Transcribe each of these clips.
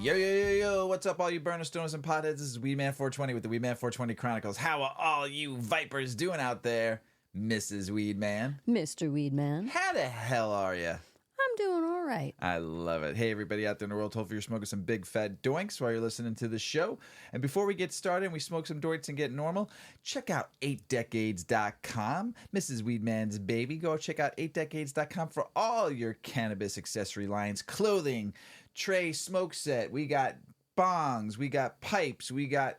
Yo, yo, yo, yo, what's up, all you burner stoners and potheads? This is Weedman 420 with the Weedman 420 Chronicles. How are all you vipers doing out there, Mrs. Weedman? Mr. Weedman. How the hell are you? I'm doing all right. I love it. Hey, everybody out there in the world, hopefully you're smoking some big fat doinks while you're listening to the show. And before we get started and we smoke some doinks and get normal, check out 8decades.com. Mrs. Weedman's baby. Go check out 8decades.com for all your cannabis accessory lines, clothing, tray, smoke set. We got bongs, we got pipes, we got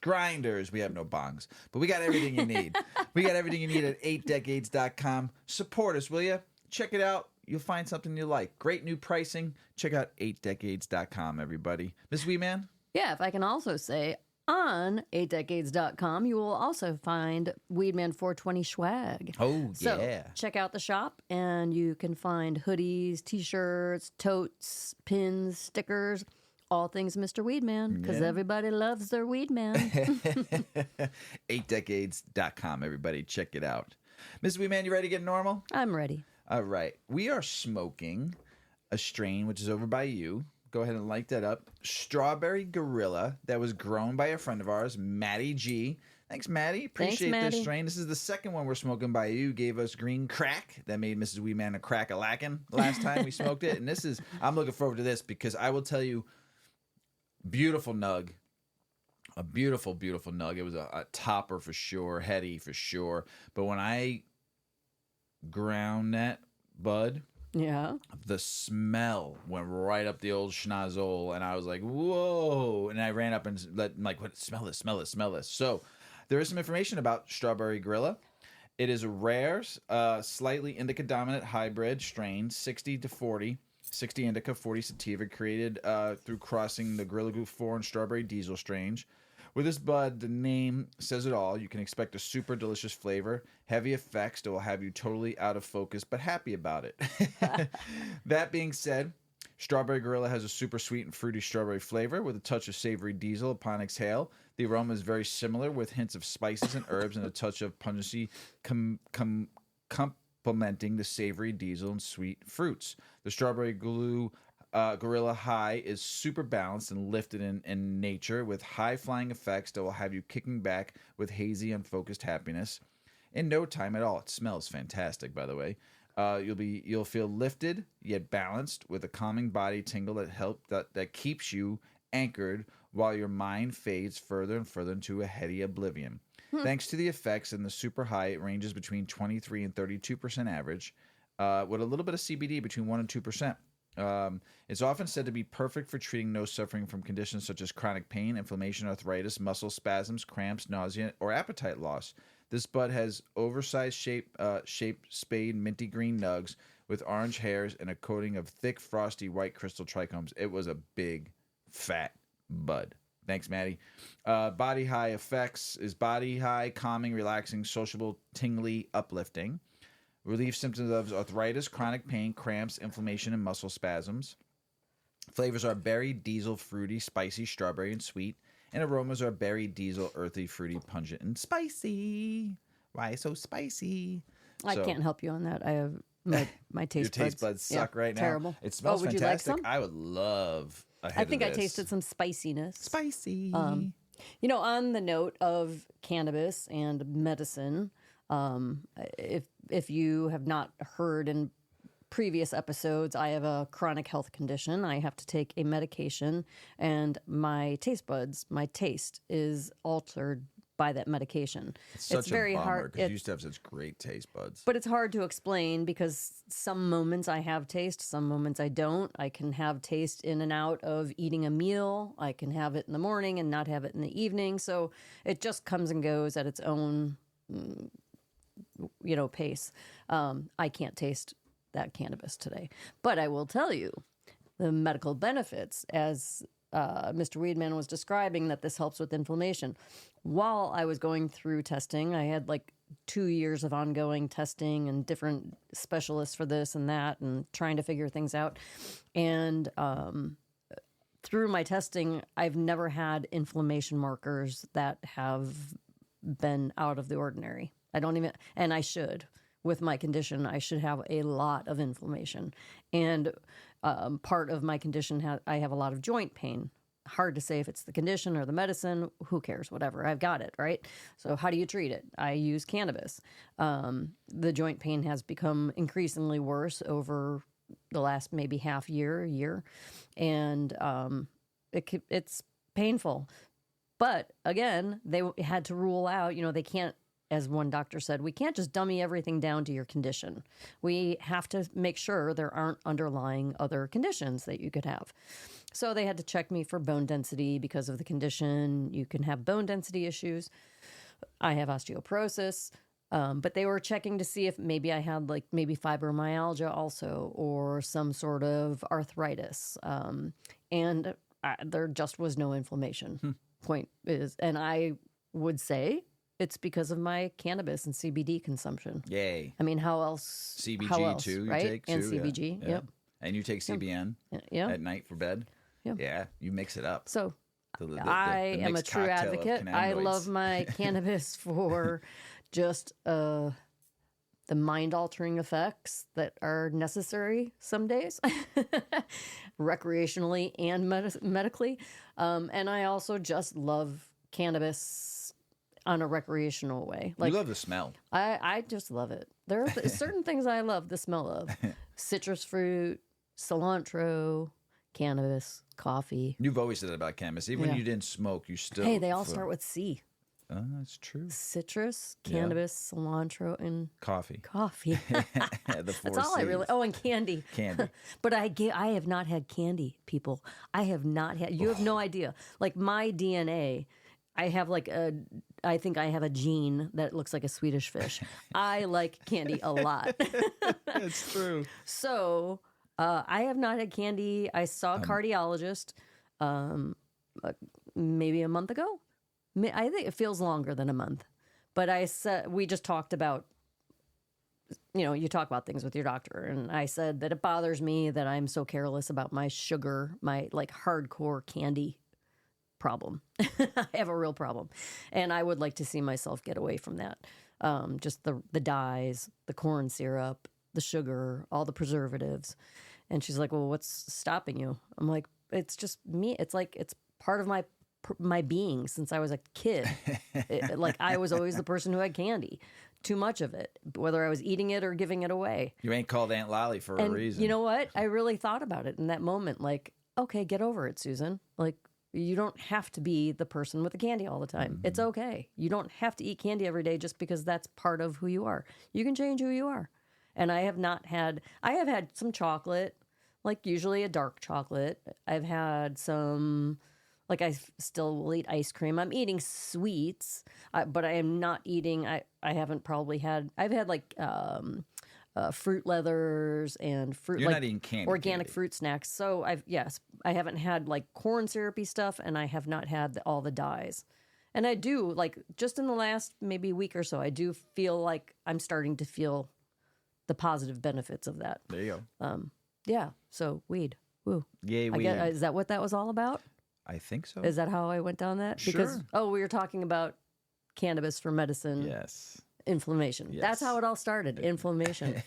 grinders. We have no bongs, but we got everything you need. We got everything you need at 8decades.com. Support us, will you? Check it out. You'll find something you like. Great new pricing. Check out 8decades.com, everybody. Miss Weeman? Yeah, if I can also say, on 8decades.com, you will also find Weedman 420 swag. Oh, so yeah. Check out the shop, and you can find hoodies, T-shirts, totes, pins, stickers, all things Mr. Weedman, because everybody loves their Weedman. 8decades.com, everybody. Check it out. Miss Weeman, you ready to get normal? I'm ready. All right. We are smoking a strain, which is over by you. Go ahead and light that up. Strawberry Gorilla that was grown by a friend of ours, Maddie G. Thanks, Maddie. Appreciate this strain. This is the second one we're smoking by you. Gave us green crack. That made Mrs. Weeman a crack-a-lackin' last time we smoked it. And this is, I'm looking forward to this because I will tell you, beautiful nug. A beautiful, beautiful nug. It was a topper for sure, heady for sure. But when I ground that bud, the smell went right up the old schnozzle, and I was like, whoa. And I ran up and what, smell this. So there is some information about Strawberry Gorilla. It is a rare, slightly indica dominant hybrid strain, 60 to 40. 60 indica, 40 sativa, created through crossing the Gorilla Glue 4 and Strawberry Diesel strains. With this bud, the name says it all. You can expect a super delicious flavor, heavy effects that will have you totally out of focus, but happy about it. That being said, Strawberry Gorilla has a super sweet and fruity strawberry flavor with a touch of savory diesel upon exhale. The aroma is very similar with hints of spices and herbs and a touch of pungency complementing the savory diesel and sweet fruits. The Strawberry Gorilla High is super balanced and lifted in nature with high-flying effects that will have you kicking back with hazy, unfocused happiness. In no time at all. It smells fantastic, by the way. You'll feel lifted yet balanced with a calming body tingle that keeps you anchored while your mind fades further and further into a heady oblivion. Thanks to the effects and the super high, it ranges between 23 and 32% average, with a little bit of CBD between 1 and 2%. It's often said to be perfect for treating those suffering from conditions such as chronic pain, inflammation, arthritis, muscle spasms, cramps, nausea, or appetite loss. This bud has oversized shaped spade minty green nugs with orange hairs and a coating of thick, frosty white crystal trichomes. It was a big, fat bud. Thanks, Maddie. Body high effects is body high, calming, relaxing, sociable, tingly, uplifting. Relief symptoms of arthritis, chronic pain, cramps, inflammation, and muscle spasms. Flavors are berry, diesel, fruity, spicy, strawberry, and sweet. And aromas are berry, diesel, earthy, fruity, pungent, and spicy. Why so spicy? I can't help you on that. I have my taste Your taste buds suck right now. Terrible. It smells would fantastic. You like some? I would love a hit I think of I this. tasted some spiciness. Spicy. On the note of cannabis and medicine, if you have not heard in previous episodes, I have a chronic health condition. I have to take a medication, and my taste buds, my taste is altered by that medication. It's such very a bummer hard because you used to have such great taste buds. But it's hard to explain because some moments I have taste, some moments I don't. I can have taste in and out of eating a meal. I can have it in the morning and not have it in the evening. So it just comes and goes at its own pace. I can't taste that cannabis today. But I will tell you the medical benefits, as Mr. Weedman was describing, that this helps with inflammation. While I was going through testing, I had 2 years of ongoing testing and different specialists for this and that and trying to figure things out. And through my testing, I've never had inflammation markers that have been out of the ordinary. I don't even, and I should. with my condition, I should have a lot of inflammation. And part of my condition, I have a lot of joint pain. Hard to say if it's the condition or the medicine. Who cares? Whatever. I've got it, right? So how do you treat it? I use cannabis. The joint pain has become increasingly worse over the last maybe half year. And it's painful. But again, they had to rule out, they can't, as one doctor said, we can't just dummy everything down to your condition. We have to make sure there aren't underlying other conditions that you could have. So they had to check me for bone density because of the condition. You can have bone density issues. I have osteoporosis. But they were checking to see if maybe I had maybe fibromyalgia also, or some sort of arthritis. And there just was no inflammation. Point is, and I would say it's because of my cannabis and CBD consumption. Yay. I mean, how else? CBG how else, too, you right? take too? And CBG, yeah. yep. And you take CBN at night for bed? Yeah. Yeah, you mix it up. So The I am a mixed true cocktail of advocate. I cannabinoids. love my cannabis for just the mind-altering effects that are necessary some days, recreationally and medically. And I also just love cannabis on a recreational way. You love the smell. I just love it. There are certain things I love the smell of. Citrus fruit, cilantro, cannabis, coffee. You've always said that about cannabis. Even when you didn't smoke, you still... Hey, they all start with C. Oh, that's true. Citrus, cannabis, cilantro, and Coffee. coffee. The four That's all I really... Cs. Oh, and candy. Candy. But I have not had candy, people. I have not had... You have no idea. Like, my DNA... I have I think I have a gene that looks like a Swedish fish. I like candy a lot. It's true. So I have not had candy. I saw a cardiologist maybe a month ago. I think it feels longer than a month. But we just talked about, you talk about things with your doctor. And I said that it bothers me that I'm so careless about my sugar, my hardcore candy problem. I have a real problem. And I would like to see myself get away from that. Just the dyes, the corn syrup, the sugar, all the preservatives. And she's like, well, what's stopping you? I'm like, it's just me. It's it's part of my being since I was a kid. I was always the person who had candy. Too much of it, whether I was eating it or giving it away. You ain't called Aunt Lolly for a reason. You know what? I really thought about it in that moment. Okay, get over it, Susan. You don't have to be the person with the candy all the time. Mm-hmm. It's okay. You don't have to eat candy every day just because that's part of who you are. You can change who you are. And I have had some chocolate, usually a dark chocolate. I've had some, I still will eat ice cream. I'm eating sweets, but I am not eating, I've had fruit leathers and fruit. You're not eating candy. Organic fruit snacks. So I haven't had corn syrupy stuff, and I have not had all the dyes. And I do just in the last maybe week or so, I do feel like I'm starting to feel the positive benefits of that. There you go. Yeah. So weed. Woo. Yay, weed. Is that what that was all about? I think so. Is that how I went down that? Sure. Because we were talking about cannabis for medicine. Yes. Inflammation. Yes. That's how it all started. Inflammation.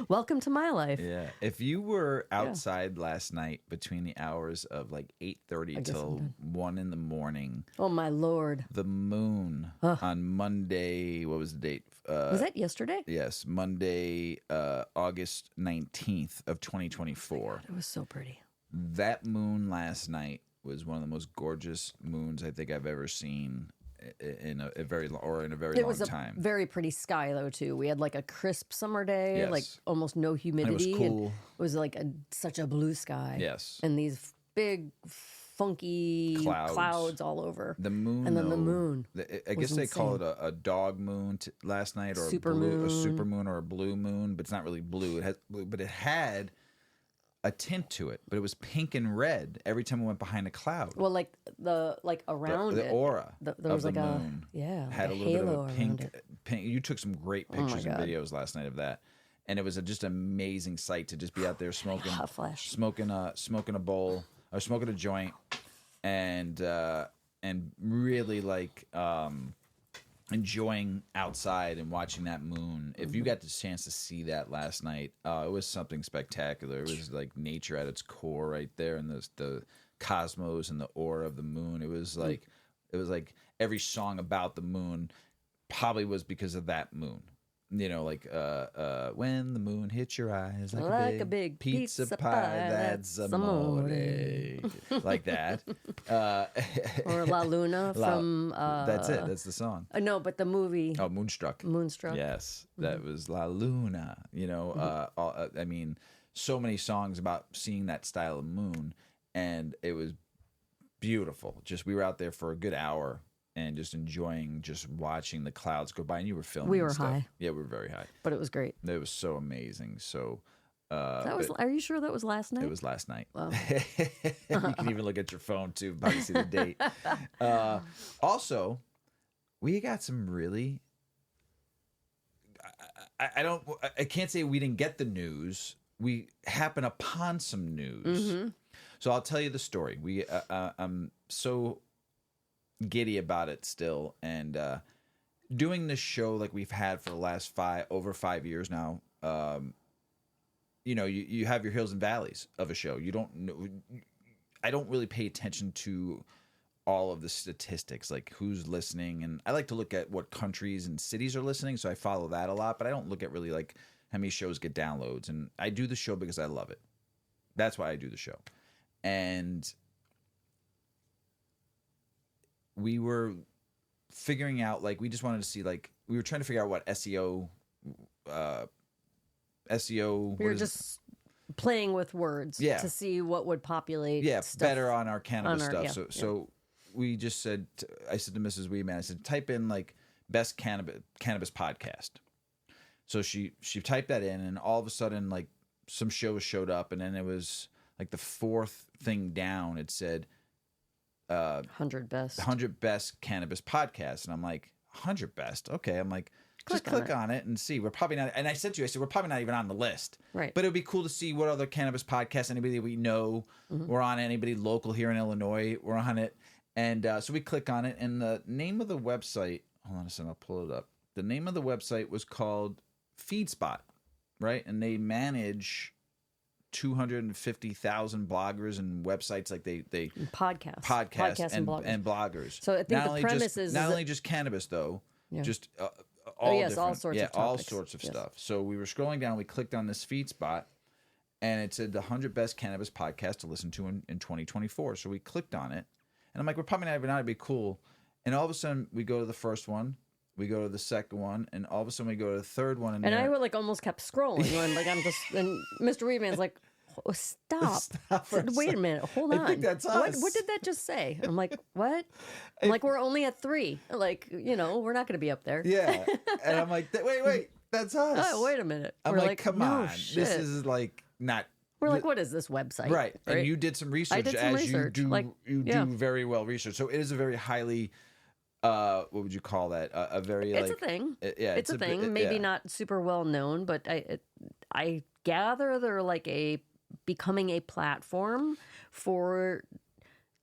Welcome to my life. Yeah. If you were outside last night between the hours of 8:30 till 1 in the morning. Oh my Lord. The moon on Monday, what was the date? Was that yesterday? Yes, Monday, August 19th of 2024. It was so pretty. That moon last night was one of the most gorgeous moons I think I've ever seen in a very long time. It was a very pretty sky though too. We had a crisp summer day, Yes. almost no humidity. And it was cool. And it was such a blue sky. Yes. And these big funky clouds all over. The moon, and then the moon. I guess they call it a dog moon last night, or a super moon, or a blue moon, but it's not really blue. But it had a tint to it, but it was pink and red every time it went behind a cloud. Well, around the aura there of was the moon had a little bit of a pink. You took some great pictures and videos last night of that, and it was just an amazing sight to just be out there smoking a bowl or smoking a joint, and really enjoying outside and watching that moon. If you got the chance to see that last night, it was something spectacular. It was like nature at its core right there, and the cosmos and the aura of the moon. It was like every song about the moon probably was because of that moon. You know, like when the moon hits your eyes like a big pizza pie, that's amore. Like that. Or La Luna from... that's it. That's the song. No, but the movie... Oh, Moonstruck. Moonstruck. Yes, that was La Luna. You know, I mean, so many songs about seeing that style of moon, and it was beautiful. Just we were out there for a good hour and just enjoying just watching the clouds go by. And you were filming. We were and stuff. high. Yeah, we were very high. But it was great. It was so amazing. So are you sure that was last night? it was last night. Wow. You can even look at your phone too, probably see the date. Also, we got some really. I can't say we didn't get the news. We happened upon some news. So I'll tell you the story. I'm so giddy about it still, and doing this show like we've had for the last over 5 years now. You know, you have your hills and valleys of a show. You don't know. I don't really pay attention to all of the statistics, like who's listening, and I like to look at what countries and cities are listening, so I follow that a lot. But I don't look at really like how many shows get downloads, and I do the show because I love it. That's why I do the show, and we were figuring out, like, we just wanted to see, like, we were trying to figure out what SEO. We were just playing with words to see what would populate. Better on our cannabis stuff. So we just said, I said to Mrs. Weedman, I said, type in like best cannabis podcast. So she typed that in, and all of a sudden, like, some shows showed up, and then it was like the fourth thing down. It said 100 best cannabis podcasts, and I'm like, 100 best, okay. I'm like, just click on it and see. We're probably not, and I said to you, I said, we're probably not even on the list, right? But it would be cool to see what other cannabis podcasts, anybody that we know we're on, anybody local here in Illinois, we're on it. And so we click on it, and the name of the website, hold on a second, I'll pull it up. The name of the website was called FeedSpot, right? And they manage 250,000 bloggers and websites, like they podcasts and bloggers. So I think the premise is not only just cannabis though, just all sorts of stuff. So we were scrolling down, we clicked on this feed spot, and it said the 100 best cannabis podcasts to listen to in 2024. So we clicked on it, and I'm like, we're probably not even on. It'd be cool. And all of a sudden, we go to the first one. We go to the second one, and all of a sudden we go to the third one. And I like almost kept scrolling. And like I'm just, and Mr. Weedman's like, oh, stop. Wait a minute. Hold on. I think that's us. What did that just say? I'm like, what? I'm like, we're only at 3. Like, you know, we're not going to be up there. Yeah. And I'm like, wait, that's us. Oh, wait a minute. I'm we're like, come on. Shit. This is like not. We're like, what is this website? Right. And you did some research. I did some research. You do very well research. So it is a very highly, what would you call that? A very it's a thing. It's a thing. Maybe not super well known, but I gather they're like becoming a platform for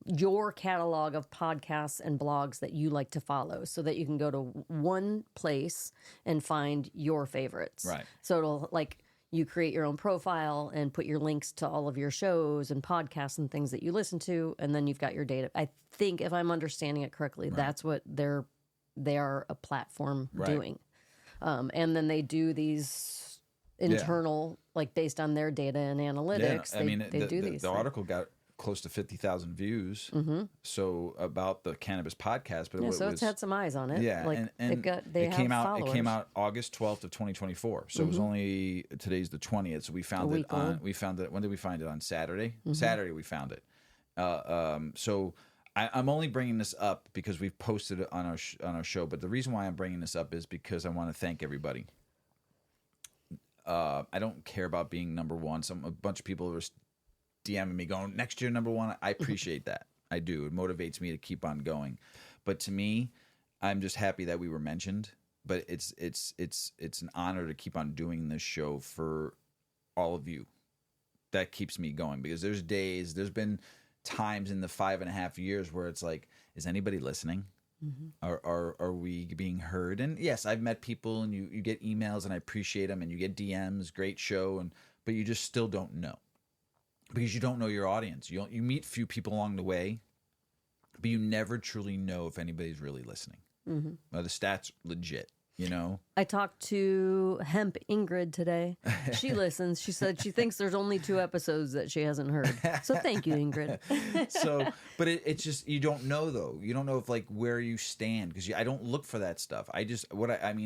your catalog of podcasts and blogs that you like to follow, so that you can go to one place and find your favorites. Right. So it'll like. You create your own profile and put your links to all of your shows and podcasts and things that you listen to, and then you've got your data. I think, if I'm understanding it correctly, that's what they are a platform doing. And then they do these internal, like based on their data and analytics. Yeah, they do these. The article got close to 50,000 views. So about the cannabis podcast, but so it's had some eyes on it. Yeah, like and they have followers. It came out August 12th of 2024. So it was only, today's the 20th. So we found it on. We found it. When did we find it? On Saturday. Saturday we found it. So I'm only bringing this up because we've posted it on our show. But the reason why I'm bringing this up is because I want to thank everybody. I don't care about being number one. A bunch of people are DMing me going, next year number one. I appreciate that. I do. It motivates me to keep on going. But to me, I'm just happy that we were mentioned. But it's an honor to keep on doing this show for all of you. That keeps me going, because there's been times in the 5.5 years where it's like, is anybody listening? Are we being heard? And yes, I've met people, and you get emails, and I appreciate them, and you get DMs, great show, but you just still don't know, because you don't know your audience. You meet few people along the way, but you never truly know if anybody's really listening. Are the stats legit? I talked to Hemp Ingrid today. She listens. She said she thinks there's only 2 episodes that she hasn't heard. So thank you, Ingrid. But it's just, you don't know though. You don't know if like where you stand, because I don't look for that stuff. I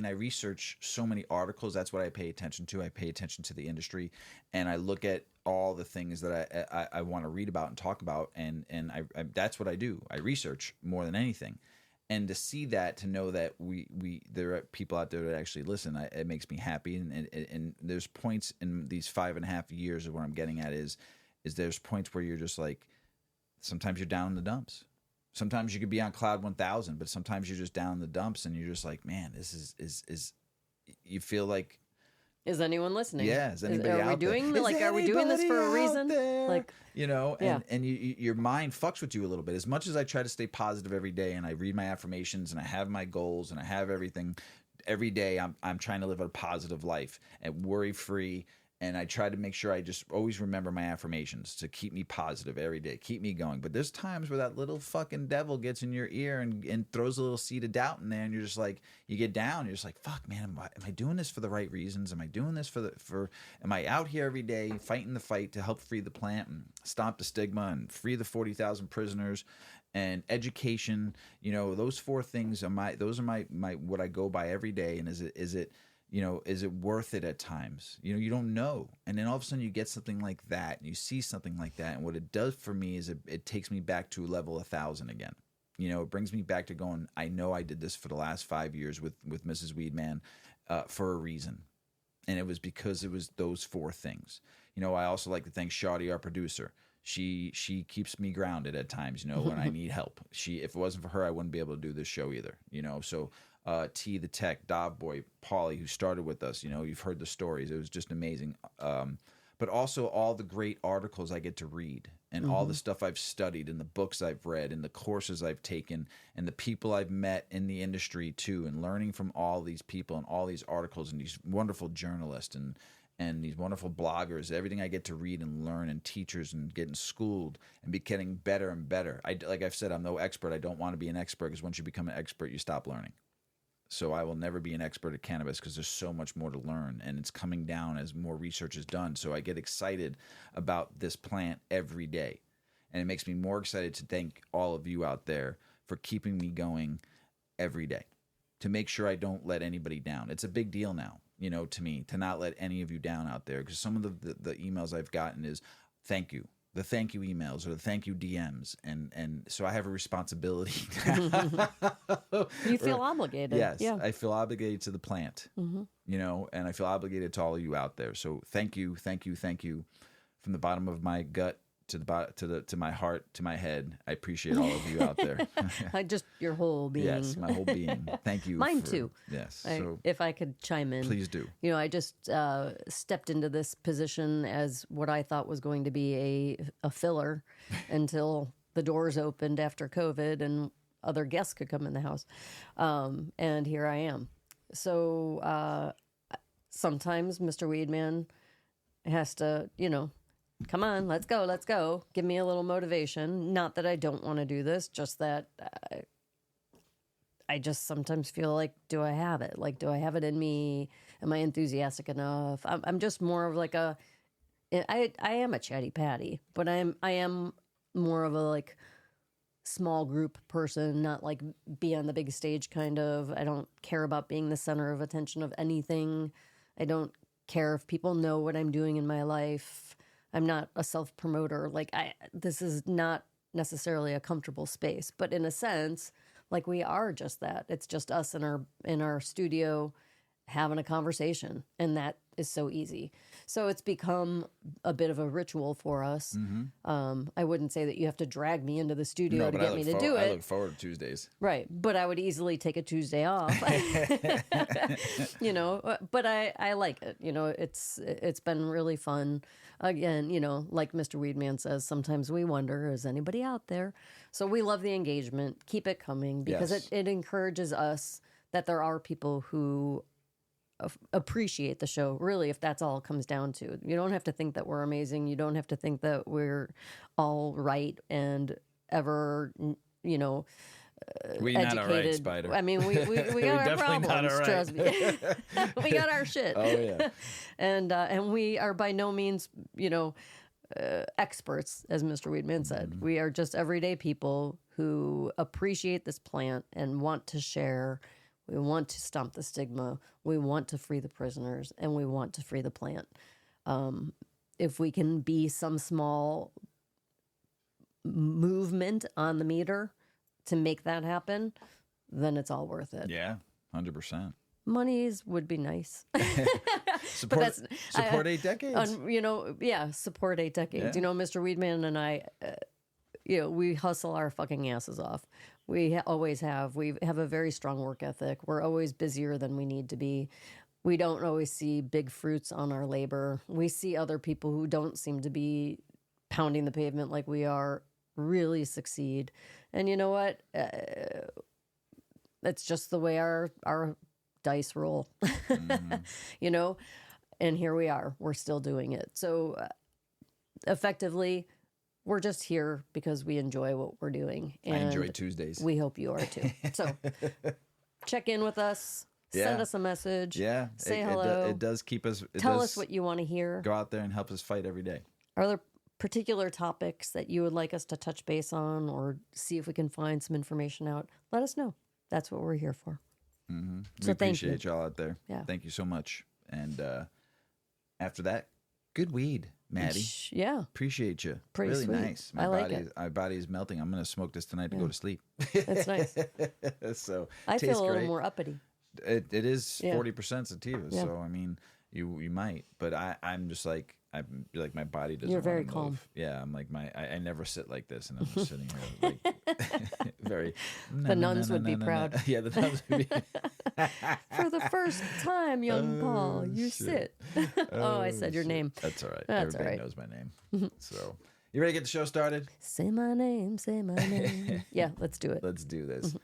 research so many articles. That's what I pay attention to. I pay attention to the industry, and I look at all the things that I want to read about and talk about, and I that's what I do. I research more than anything. And to see that, to know that there are people out there that actually listen, it makes me happy. And there's points in these 5.5 years of where I'm getting at is there's points where you're just like, sometimes you're down in the dumps. Sometimes you could be on cloud 1,000, but sometimes you're just down in the dumps, and you're just like, man, this is you feel like, is anyone listening? Yeah, is anybody out there? Are we doing this for a reason? Like, and your mind fucks with you a little bit. As much as I try to stay positive every day, and I read my affirmations, and I have my goals, and I have everything every day, I'm trying to live a positive life and worry free. And I try to make sure I just always remember my affirmations to keep me positive every day, keep me going. But there's times where that little fucking devil gets in your ear and throws a little seed of doubt in there, and you're just like, you get down, you're just like, fuck, man, am I doing this for the right reasons? Am I doing this am I out here every day fighting the fight to help free the plant and stop the stigma and free the 40,000 prisoners and education? Those 4 things are my what I go by every day. And is it worth it at times? You don't know. And then all of a sudden you get something like that, and you see something like that. And what it does for me is it takes me back to level 1,000 again. It brings me back to going, I know I did this for the last 5 years with Mrs. Weedman for a reason. And it was because it was those 4 things. I also like to thank Shawty, our producer. She keeps me grounded at times, when I need help. If it wasn't for her, I wouldn't be able to do this show either, so T the Tech, Dov Boy, Paulie, who started with us. You've heard the stories. It was just amazing. But also all the great articles I get to read, and all the stuff I've studied, and the books I've read, and the courses I've taken, and the people I've met in the industry too, and learning from all these people and all these articles and these wonderful journalists and these wonderful bloggers, everything I get to read and learn, and teachers, and getting schooled and be getting better and better. Like I've said, I'm no expert. I don't want to be an expert, because once you become an expert, you stop learning. So I will never be an expert at cannabis, because there's so much more to learn, and it's coming down as more research is done. So I get excited about this plant every day, and it makes me more excited to thank all of you out there for keeping me going every day, to make sure I don't let anybody down. It's a big deal now, to me, to not let any of you down out there, because some of the emails I've gotten is thank you. The thank you emails or the thank you DMs. And so I have a responsibility. You feel obligated. Yes. Yeah. I feel obligated to the plant, and I feel obligated to all of you out there. So thank you from the bottom of my gut to my heart, to my head. I appreciate all of you out there. Just your whole being. Yes, my whole being. Thank you. Mine too. Yes. If I could chime in. Please do. I just stepped into this position as what I thought was going to be a filler until the doors opened after COVID and other guests could come in the house. And here I am. So sometimes Mr. Weedman has to, come on, let's go. Give me a little motivation. Not that I don't want to do this, just that I just sometimes feel like, do I have it? Like, do I have it in me? Am I enthusiastic enough? I'm just more of like I am a chatty patty, but I am more of a like small group person, not like be on the big stage kind of. I don't care about being the center of attention of anything. I don't care if people know what I'm doing in my life. I'm not a self-promoter. Like this is not necessarily a comfortable space, but in a sense, like we are just that. It's just us in our studio having a conversation, and that is so easy. So it's become a bit of a ritual for us. I wouldn't say that you have to drag me into the studio to get me to do it. I look forward to Tuesdays. Right. But I would easily take a Tuesday off, but I like it. It's been really fun. Again, like Mr. Weedman says, sometimes we wonder, is anybody out there? So we love the engagement. Keep it coming, because it encourages us that there are people who appreciate the show, really, if that's all it comes down to. You don't have to think that we're amazing. You don't have to think that we're all right and ever, We're educated. not all right, Spider. I mean, we got our problems, right. trust me. We got our shit. Oh, yeah. And we are by no means, experts, as Mr. Weedman said. We are just everyday people who appreciate this plant and want to share. We want to stomp the stigma. We want to free the prisoners, and we want to free the plant. If we can be some small movement on the meter to make that happen, then it's all worth it. Yeah, 100%. Monies would be nice. Support 8 decades. Support 8 decades. Yeah. Mr. Weedman and I, we hustle our fucking asses off. We always have. We have a very strong work ethic. We're always busier than we need to be. We don't always see big fruits on our labor. We see other people who don't seem to be pounding the pavement like we are really succeed. And you know what? It's just the way our dice roll, and here we are. We're still doing it. So effectively, we're just here because we enjoy what we're doing. And I enjoy Tuesdays. We hope you are too. So check in with us. Send us a message. Yeah. Say hello. It does keep us. Tell us what you want to hear. Go out there and help us fight every day. Are there particular topics that you would like us to touch base on, or see if we can find some information out? Let us know. That's what we're here for. Mm-hmm. So we thank appreciate y'all out there. Yeah. Thank you so much. And after that, good weed, Maddie. Yeah. Appreciate you. Pretty really sweet. nice. I like it. My body is melting. I'm going to smoke this tonight to go to sleep. That's nice. So I tastes feel a little great. more uppity. It is 40% sativa. Yeah. So I mean, you might, but I'm just like, I'm like, my body doesn't. You're very wanna calm. move. Yeah, I'm like I never sit like this, and I'm just sitting here like very. The nuns would be proud. Yeah, the nuns would be. For the first time, young Paul, you sit. I said your name. That's all right. That's Everybody all right. knows my name. So, you ready to get the show started? Say my name. Say my name. Yeah, let's do it. Let's do this.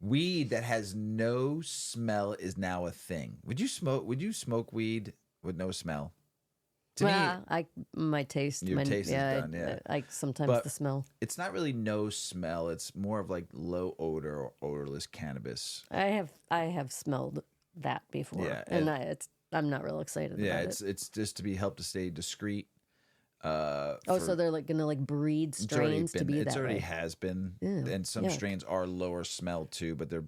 Weed that has no smell is now a thing. Would you smoke weed with no smell? To me, my taste. Your taste is done, yeah. I sometimes But the smell. it's not really no smell. It's more of like low odor or odorless cannabis. I have smelled that before, Yeah, and I'm not real excited. Yeah, about it's just to be helped to stay discreet. So they're like gonna breed strains to be that It's already way. has been, Ew, and some yuck. strains are lower smell too. But they're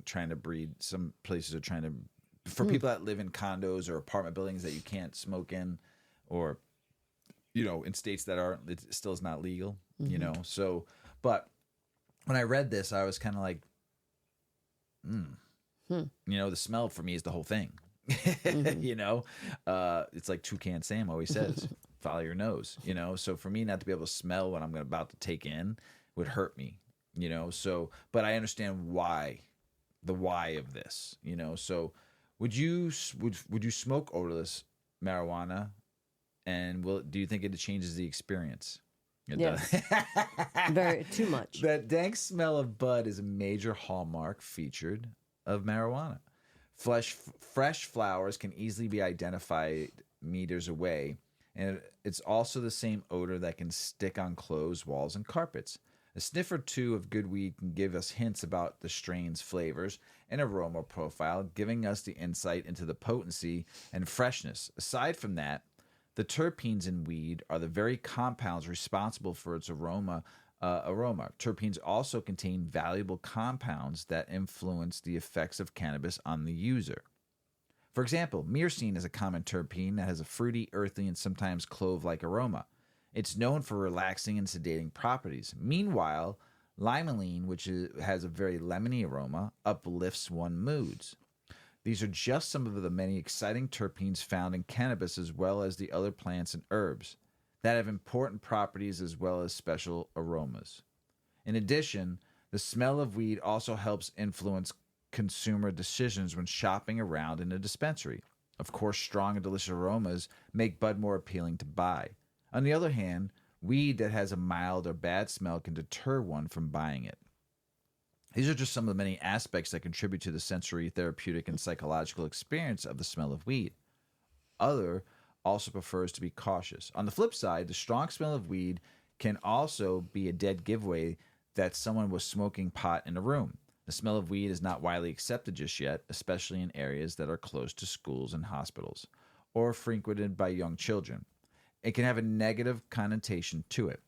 trying to breed. Some places are trying to, for people that live in condos or apartment buildings that you can't smoke in, or in states that aren't, it still is not legal. So, but when I read this, I was kind of like, the smell for me is the whole thing. It's like Toucan Sam always says, follow your nose, so for me not to be able to smell what I'm about to take in would hurt me, so, but I understand the why of this, so would you smoke odorless marijuana, and do you think it changes the experience? It Yes. does. Very too much. That dank smell of bud is a major hallmark featured of marijuana. Fresh flowers can easily be identified meters away, and it's also the same odor that can stick on clothes, walls, and carpets. A sniff or two of good weed can give us hints about the strain's flavors and aroma profile, giving us the insight into the potency and freshness. Aside from that, the terpenes in weed are the very compounds responsible for its aroma. Terpenes also contain valuable compounds that influence the effects of cannabis on the user. For example, myrcene is a common terpene that has a fruity, earthy, and sometimes clove-like aroma. It's known for relaxing and sedating properties. Meanwhile, limonene, which has a very lemony aroma, uplifts one's moods. These are just some of the many exciting terpenes found in cannabis as well as the other plants and herbs that have important properties as well as special aromas. In addition, the smell of weed also helps influence consumer decisions when shopping around in a dispensary. Of course, strong and delicious aromas make bud more appealing to buy. On the other hand, weed that has a mild or bad smell can deter one from buying it. These are just some of the many aspects that contribute to the sensory, therapeutic, and psychological experience of the smell of weed. Other also prefers to be cautious. On the flip side, the strong smell of weed can also be a dead giveaway that someone was smoking pot in a room. The smell of weed is not widely accepted just yet, especially in areas that are close to schools and hospitals or frequented by young children. It can have a negative connotation to it.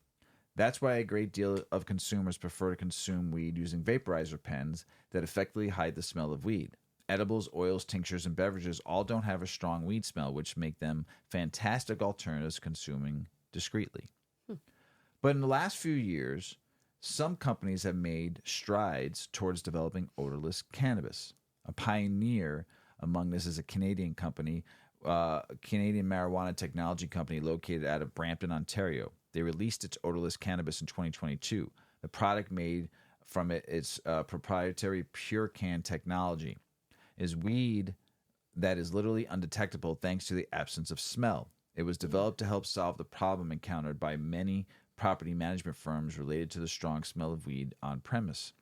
That's why a great deal of consumers prefer to consume weed using vaporizer pens that effectively hide the smell of weed. Edibles, oils, tinctures, and beverages all don't have a strong weed smell, which make them fantastic alternatives to consuming discreetly. But in the last few years, some companies have made strides towards developing odorless cannabis. A pioneer among this is a Canadian company, Canadian marijuana technology company located out of Brampton, Ontario. They released its odorless cannabis in 2022. The product made from its proprietary pure can technology is weed that is literally undetectable thanks to the absence of smell. It was developed to help solve the problem encountered by many property management firms related to the strong smell of weed on premise.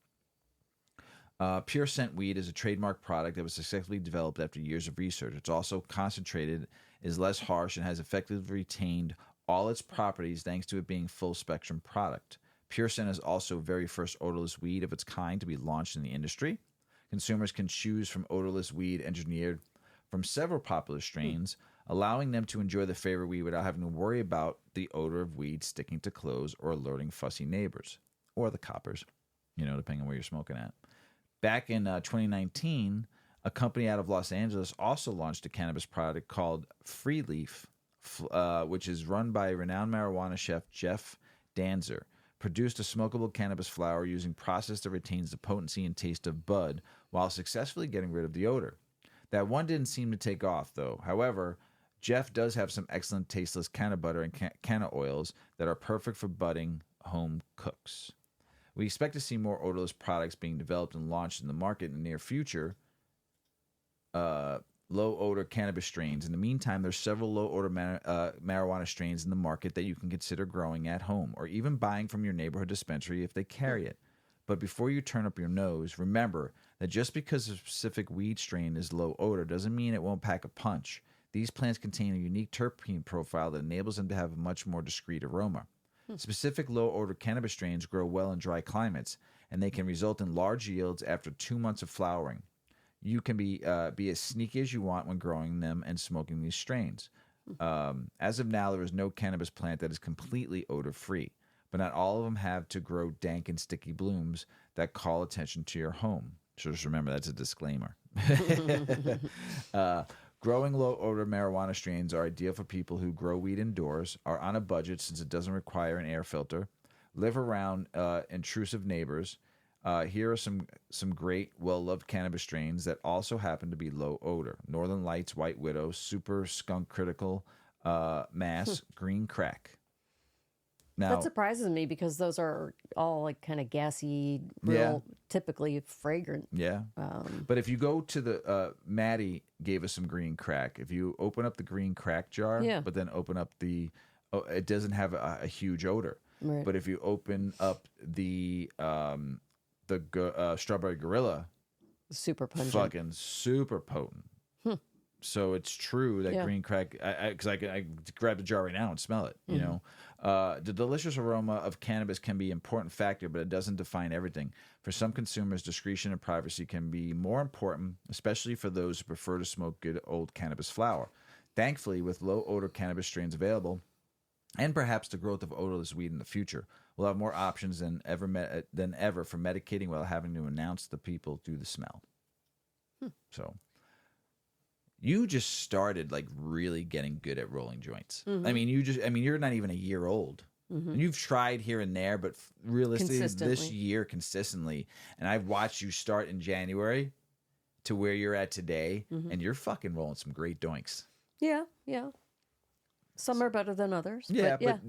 Pure Scent Weed is a trademark product that was successfully developed after years of research. It's also concentrated, is less harsh, and has effectively retained all its properties thanks to it being full spectrum product. Pure Scent is also the very first odorless weed of its kind to be launched in the industry. Consumers can choose from odorless weed engineered from several popular strains, allowing them to enjoy the favorite weed without having to worry about the odor of weed sticking to clothes or alerting fussy neighbors or the coppers, depending on where you're smoking at. Back in 2019, a company out of Los Angeles also launched a cannabis product called Free Leaf, which is run by renowned marijuana chef Jeff Danzer. Produced a smokable cannabis flower using process that retains the potency and taste of bud while successfully getting rid of the odor. That one didn't seem to take off, though. However, Jeff does have some excellent tasteless canna butter and canna oils that are perfect for budding home cooks. We expect to see more odorless products being developed and launched in the market in the near future. Low odor cannabis strains. In the meantime, there's several low odor marijuana strains in the market that you can consider growing at home or even buying from your neighborhood dispensary if they carry it. But before you turn up your nose, remember that just because a specific weed strain is low odor doesn't mean it won't pack a punch. These plants contain a unique terpene profile that enables them to have a much more discreet aroma. Specific low odor cannabis strains grow well in dry climates, and they can result in large yields after 2 months of flowering. You can be as sneaky as you want when growing them and smoking these strains. As of now, there is no cannabis plant that is completely odor-free, but not all of them have to grow dank and sticky blooms that call attention to your home. So just remember, that's a disclaimer. Growing low-odor marijuana strains are ideal for people who grow weed indoors, are on a budget since it doesn't require an air filter, live around intrusive neighbors. Here are some great, well-loved cannabis strains that also happen to be low odor. Northern Lights, White Widow, Super Skunk Critical, Mass, Green Crack. Now, that surprises me because those are all like kind of gassy, real, typically fragrant. Yeah. But if you go to the, Maddie gave us some Green Crack. If you open up the Green Crack jar, but then open up it doesn't have a huge odor. Right. But if you open up the Strawberry Gorilla, super pungent, fucking super potent. So it's true that Green Crack, because I grab the jar right now and smell it. You know, the delicious aroma of cannabis can be an important factor, but it doesn't define everything. For some consumers, discretion and privacy can be more important, especially for those who prefer to smoke good old cannabis flower. Thankfully, with low odor cannabis strains available, and perhaps the growth of odorless weed in the future, we'll have more options than ever for medicating without having to announce the people through the smell. So you just started like really getting good at rolling joints. I mean, you're not even a year old. And you've tried here and there, but realistically, this year consistently. And I've watched you start in January to where you're at today, and you're fucking rolling some great doinks. Yeah. Some are better than others. Yeah, but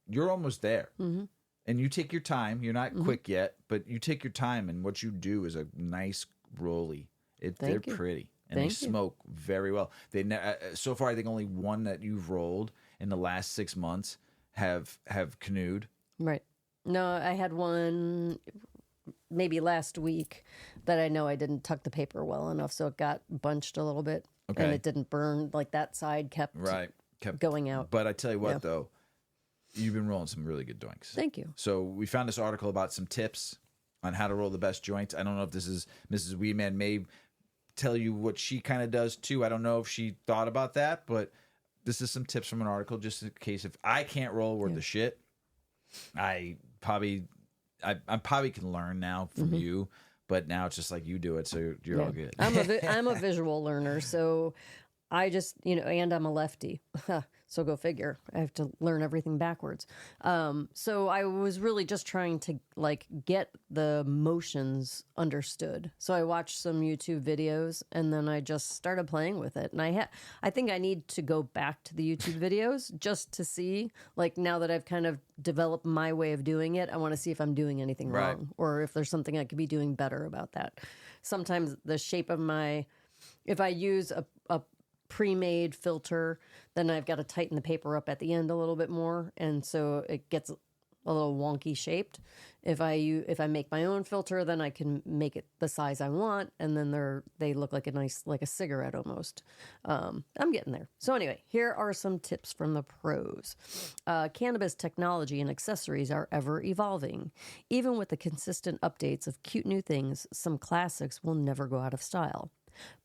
you're almost there. Mm-hmm. And you take your time. You're not quick yet, but you take your time, and what you do is a nice rolly. They're pretty, and they smoke very well. They so far, I think only one that you've rolled in the last 6 months have canoed. Right. No, I had one maybe last week that I know I didn't tuck the paper well enough, so it got bunched a little bit, and it didn't burn. Like that side kept going out. But I tell you what, though. You've been rolling some really good doinks. Thank you. So we found this article about some tips on how to roll the best joints. I don't know if this is Mrs. Weedman may tell you what she kind of does too. I don't know if she thought about that, but this is some tips from an article just in case if I can't roll worth the shit. I probably can learn now from you, but now it's just like you do it, so you're all good. I'm a visual learner, so I just, and I'm a lefty. So go figure. I have to learn everything backwards. So I was really just trying to get the motions understood. So I watched some YouTube videos and then I just started playing with it. And I think I need to go back to the YouTube videos just to see, now that I've kind of developed my way of doing it, I want to see if I'm doing anything wrong or if there's something I could be doing better about that. Sometimes the shape of if I use a pre-made filter, then I've got to tighten the paper up at the end a little bit more, and so it gets a little wonky shaped. If I make my own filter, then I can make it the size I want, and then they look like a cigarette almost. I'm getting there. So anyway, here are some tips from the pros. Cannabis technology and accessories are ever evolving. Even with the consistent updates of cute new things, some classics will never go out of style.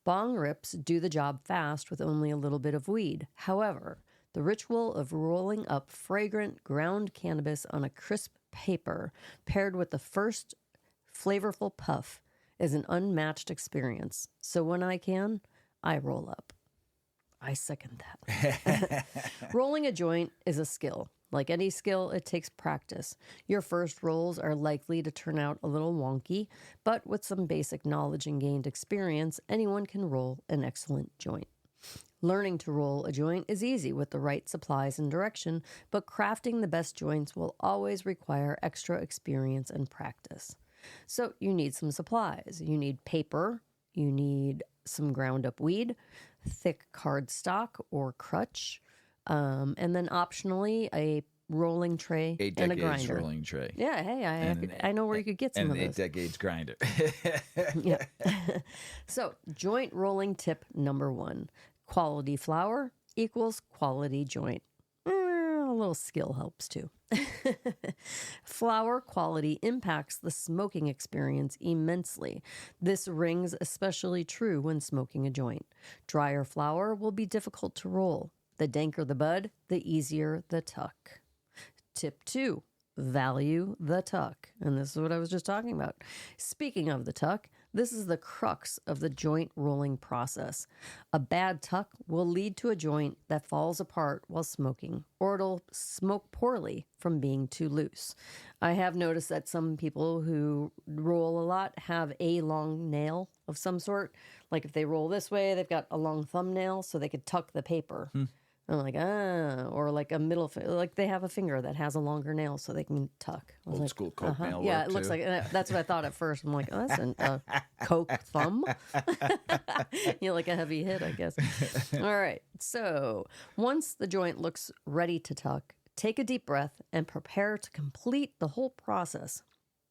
Bong rips do the job fast with only a little bit of weed. However, the ritual of rolling up fragrant ground cannabis on a crisp paper paired with the first flavorful puff is an unmatched experience. So when I can, I roll up. I second that. Rolling a joint is a skill. Like any skill, it takes practice. Your first rolls are likely to turn out a little wonky, but with some basic knowledge and gained experience, anyone can roll an excellent joint. Learning to roll a joint is easy with the right supplies and direction, but crafting the best joints will always require extra experience and practice. So you need some supplies. You need paper. You need some ground up weed, thick cardstock or crutch, and then optionally a rolling tray and a grinder. Rolling tray. Yeah, hey, I know where you could get some of those. And 8 decades grinder. Yeah. So joint rolling tip number 1. Quality flower equals quality joint. A little skill helps too. Flower quality impacts the smoking experience immensely. This rings especially true when smoking a joint. Drier flower will be difficult to roll. The danker the bud, the easier the tuck. Tip 2, value the tuck. And this is what I was just talking about. Speaking of the tuck, this is the crux of the joint rolling process. A bad tuck will lead to a joint that falls apart while smoking, or it'll smoke poorly from being too loose. I have noticed that some people who roll a lot have a long nail of some sort. Like if they roll this way, they've got a long thumbnail so they could tuck the paper. I'm like, or like a middle, like they have a finger that has a longer nail so they can tuck. Old school Coke nail. Yeah, work it looks too. like, that's what I thought at first. I'm like, oh, that's a Coke thumb. Like a heavy hit, I guess. All right. So once the joint looks ready to tuck, take a deep breath and prepare to complete the whole process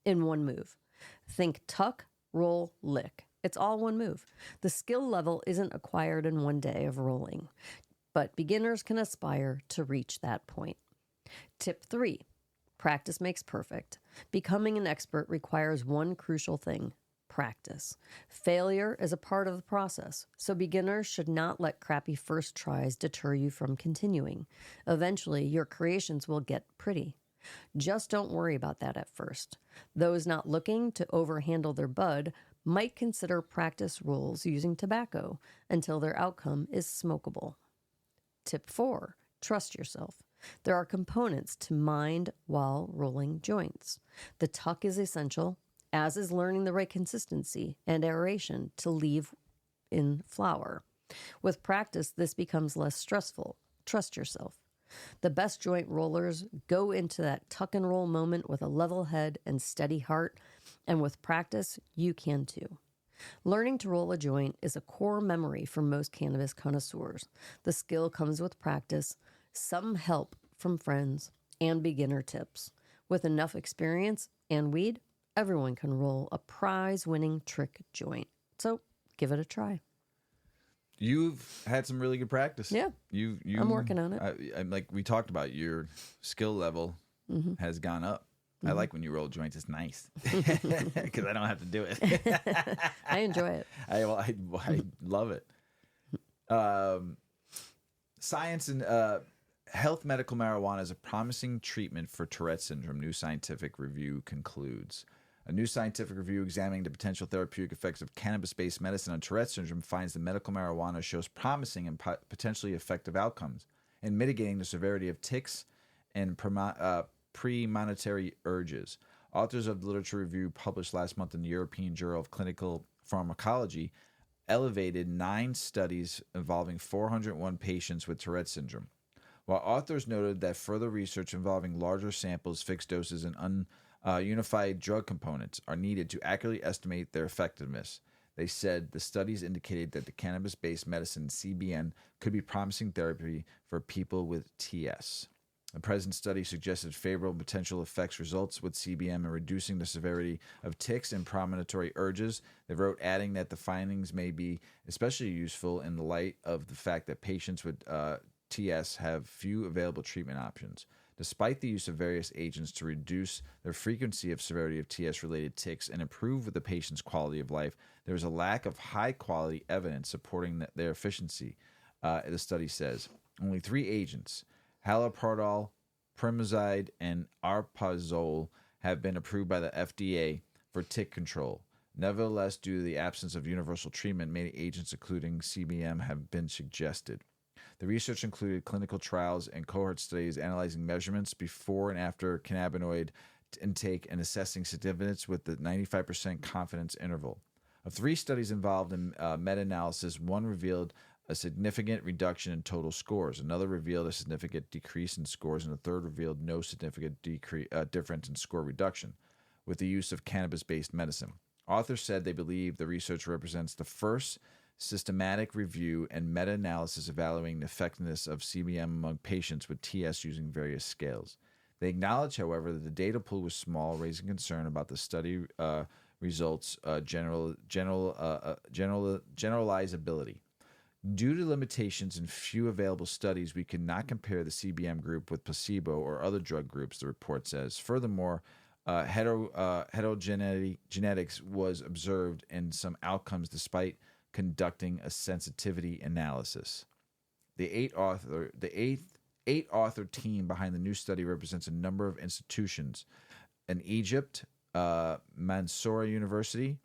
in one move. Think tuck, roll, lick. It's all one move. The skill level isn't acquired in one day of rolling, but beginners can aspire to reach that point. Tip 3, practice makes perfect. Becoming an expert requires one crucial thing, practice. Failure is a part of the process, so beginners should not let crappy first tries deter you from continuing. Eventually, your creations will get pretty. Just don't worry about that at first. Those not looking to overhandle their bud might consider practice rolls using tobacco until their outcome is smokable. Tip 4, trust yourself. There are components to mind while rolling joints. The tuck is essential, as is learning the right consistency and aeration to leave in flower. With practice, this becomes less stressful. Trust yourself. The best joint rollers go into that tuck and roll moment with a level head and steady heart, and with practice, you can too. Learning to roll a joint is a core memory for most cannabis connoisseurs. The skill comes with practice, some help from friends, and beginner tips. With enough experience and weed, everyone can roll a prize-winning trick joint. So give it a try. You've had some really good practice. Yeah, I'm working on it. I'm like we talked about, your skill level has gone up. I like when you roll joints. It's nice because I don't have to do it. I enjoy it. I love it. Science and health medical marijuana is a promising treatment for Tourette syndrome, new scientific review concludes. A new scientific review examining the potential therapeutic effects of cannabis-based medicine on Tourette syndrome finds that medical marijuana shows promising and potentially effective outcomes in mitigating the severity of tics and premonitory urges. Authors of the literature review published last month in the European Journal of Clinical Pharmacology elevated 9 studies involving 401 patients with Tourette syndrome. While authors noted that further research involving larger samples, fixed doses, and unified drug components are needed to accurately estimate their effectiveness, they said the studies indicated that the cannabis-based medicine CBN could be promising therapy for people with TS. The present study suggested favorable potential effects results with CBM in reducing the severity of tics and premonitory urges. They wrote, adding that the findings may be especially useful in the light of the fact that patients with TS have few available treatment options. Despite the use of various agents to reduce the frequency of severity of TS-related tics and improve the patient's quality of life, there is a lack of high-quality evidence supporting their efficiency, the study says. Only 3 agents, haloperidol, primazide, and arpazole, have been approved by the FDA for tic control. Nevertheless, due to the absence of universal treatment, many agents, including CBM, have been suggested. The research included clinical trials and cohort studies analyzing measurements before and after cannabinoid intake and assessing significance with the 95% confidence interval. Of 3 studies involved in meta-analysis, one revealed a significant reduction in total scores, another revealed a significant decrease in scores, and a third revealed no significant difference in score reduction with the use of cannabis-based medicine. Authors said they believe the research represents the first systematic review and meta-analysis evaluating the effectiveness of CBM among patients with TS using various scales. They acknowledge, however, that the data pool was small, raising concern about the study results' generalizability. Due to limitations in few available studies, we could not compare the CBM group with placebo or other drug groups, the report says. Furthermore, heterogenetics was observed in some outcomes despite conducting a sensitivity analysis. The eight-author team behind the new study represents a number of institutions in Egypt, Mansoura University,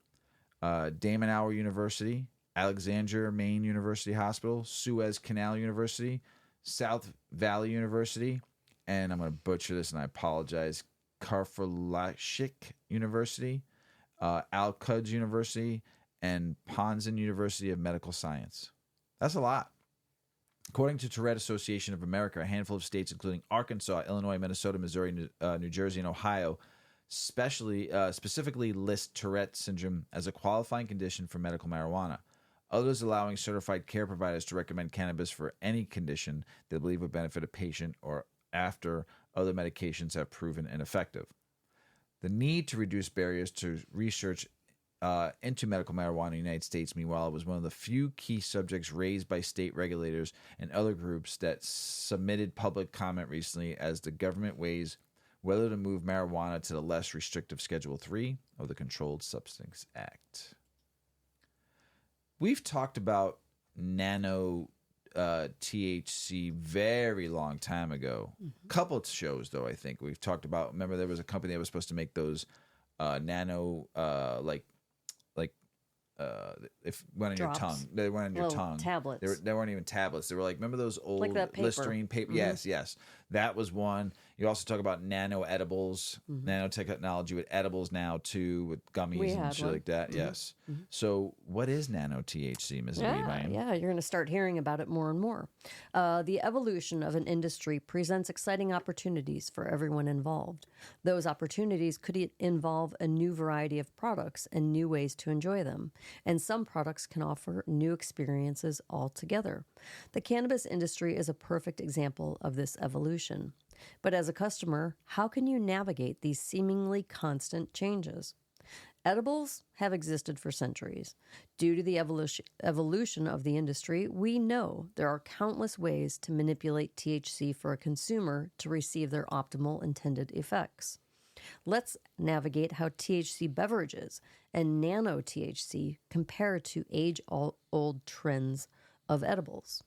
Damanhour University, Alexandria Main University Hospital, Suez Canal University, South Valley University, and I'm going to butcher this and I apologize, Karfalashik University, Al-Quds University, and Ponzin University of Medical Science. That's a lot. According to Tourette Association of America, a handful of states, including Arkansas, Illinois, Minnesota, Missouri, New Jersey, and Ohio, specifically list Tourette syndrome as a qualifying condition for medical marijuana. Others allowing certified care providers to recommend cannabis for any condition they believe would benefit a patient or after other medications have proven ineffective. The need to reduce barriers to research into medical marijuana in the United States, meanwhile, was one of the few key subjects raised by state regulators and other groups that submitted public comment recently as the government weighs whether to move marijuana to the less restrictive Schedule III of the Controlled Substance Act. We've talked about nano THC very long time ago. Couple of shows, though, I think we've talked about. Remember, there was a company that was supposed to make those nano if went on your Drops. tongue. They went on your Little tongue. tablets. They weren't even tablets. They were like, remember those old Like that paper. Listerine paper? Yes, yes. That was one. You also talk about nano edibles, nanotechnology with edibles now too, with gummies We and had shit one. like that. Yes. So what is nano THC, Mrs. Yeah, Weedman? yeah, you're going to start hearing about it more and more. The evolution of an industry presents exciting opportunities for everyone involved. Those opportunities could involve a new variety of products and new ways to enjoy them, and some products can offer new experiences altogether. The cannabis industry is a perfect example of this evolution. But as a customer, how can you navigate these seemingly constant changes? Edibles have existed for centuries. Due to the evolution of the industry, we know there are countless ways to manipulate THC for a consumer to receive their optimal intended effects. Let's navigate how THC beverages and nano THC compare to age-old trends of edibles.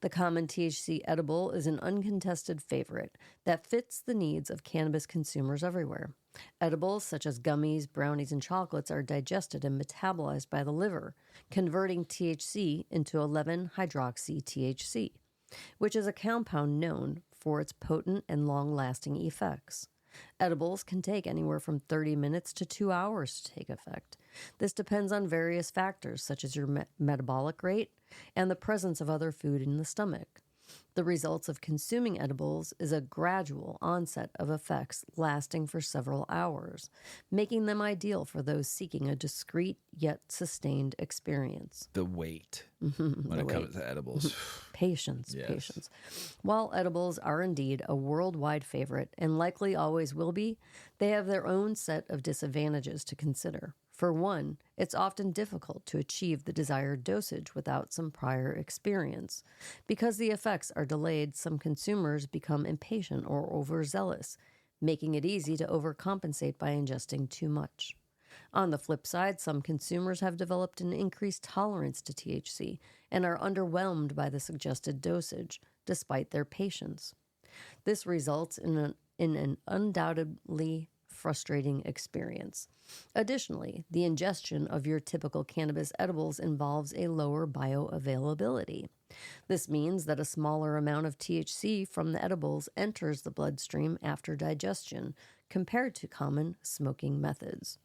The common THC edible is an uncontested favorite that fits the needs of cannabis consumers everywhere. Edibles such as gummies, brownies, and chocolates are digested and metabolized by the liver, converting THC into 11-hydroxy-THC, which is a compound known for its potent and long-lasting effects. Edibles can take anywhere from 30 minutes to 2 hours to take effect. This depends on various factors such as your metabolic rate and the presence of other food in the stomach. The results of consuming edibles is a gradual onset of effects lasting for several hours, making them ideal for those seeking a discreet yet sustained experience. The wait when it comes to edibles. Patience, Yes. patience. While edibles are indeed a worldwide favorite and likely always will be, they have their own set of disadvantages to consider. For one, it's often difficult to achieve the desired dosage without some prior experience. Because the effects are delayed, some consumers become impatient or overzealous, making it easy to overcompensate by ingesting too much. On the flip side, some consumers have developed an increased tolerance to THC and are underwhelmed by the suggested dosage, despite their patience. This results in an undoubtedly frustrating experience. Additionally, the ingestion of your typical cannabis edibles involves a lower bioavailability. This means that a smaller amount of THC from the edibles enters the bloodstream after digestion compared to common smoking methods.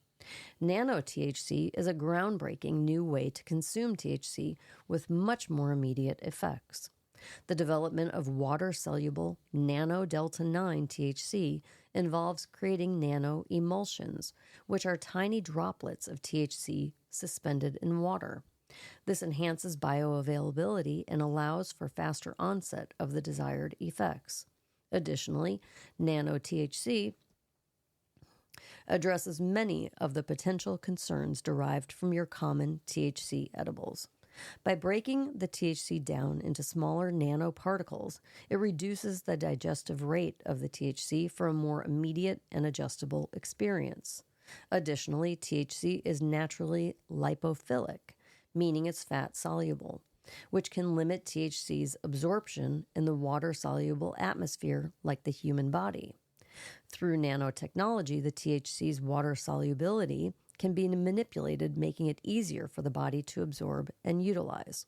Nano THC is a groundbreaking new way to consume THC with much more immediate effects. The development of water-soluble nano-delta-9 THC involves creating nano emulsions, which are tiny droplets of THC suspended in water. This enhances bioavailability and allows for faster onset of the desired effects. Additionally, nano THC addresses many of the potential concerns derived from your common THC edibles. By breaking the THC down into smaller nanoparticles, it reduces the digestive rate of the THC for a more immediate and adjustable experience. Additionally, THC is naturally lipophilic, meaning it's fat-soluble, which can limit THC's absorption in the water-soluble atmosphere like the human body. Through nanotechnology, the THC's water solubility can be manipulated, making it easier for the body to absorb and utilize.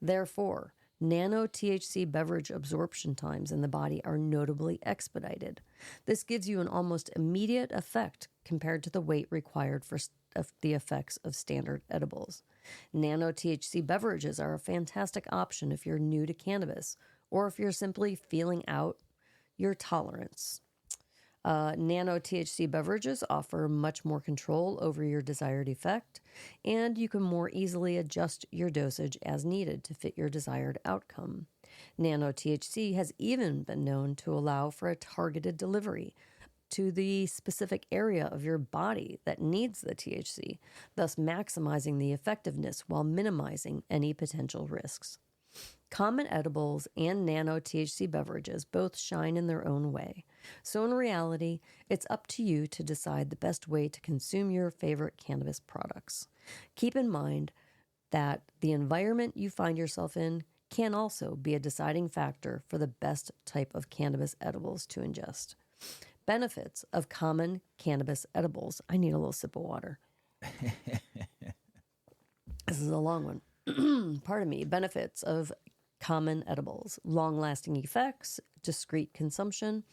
Therefore, nano THC beverage absorption times in the body are notably expedited. This gives you an almost immediate effect compared to the wait required for the effects of standard edibles. Nano THC beverages are a fantastic option if you're new to cannabis or if you're simply feeling out your tolerance. Nano THC beverages offer much more control over your desired effect, and you can more easily adjust your dosage as needed to fit your desired outcome. Nano THC has even been known to allow for a targeted delivery to the specific area of your body that needs the THC, thus maximizing the effectiveness while minimizing any potential risks. Common edibles and nano THC beverages both shine in their own way. So in reality, it's up to you to decide the best way to consume your favorite cannabis products. Keep in mind that the environment you find yourself in can also be a deciding factor for the best type of cannabis edibles to ingest. Benefits of common cannabis edibles. I need a little sip of water. This is a long one. Pardon me. Benefits of common edibles: long-lasting effects, discrete consumption,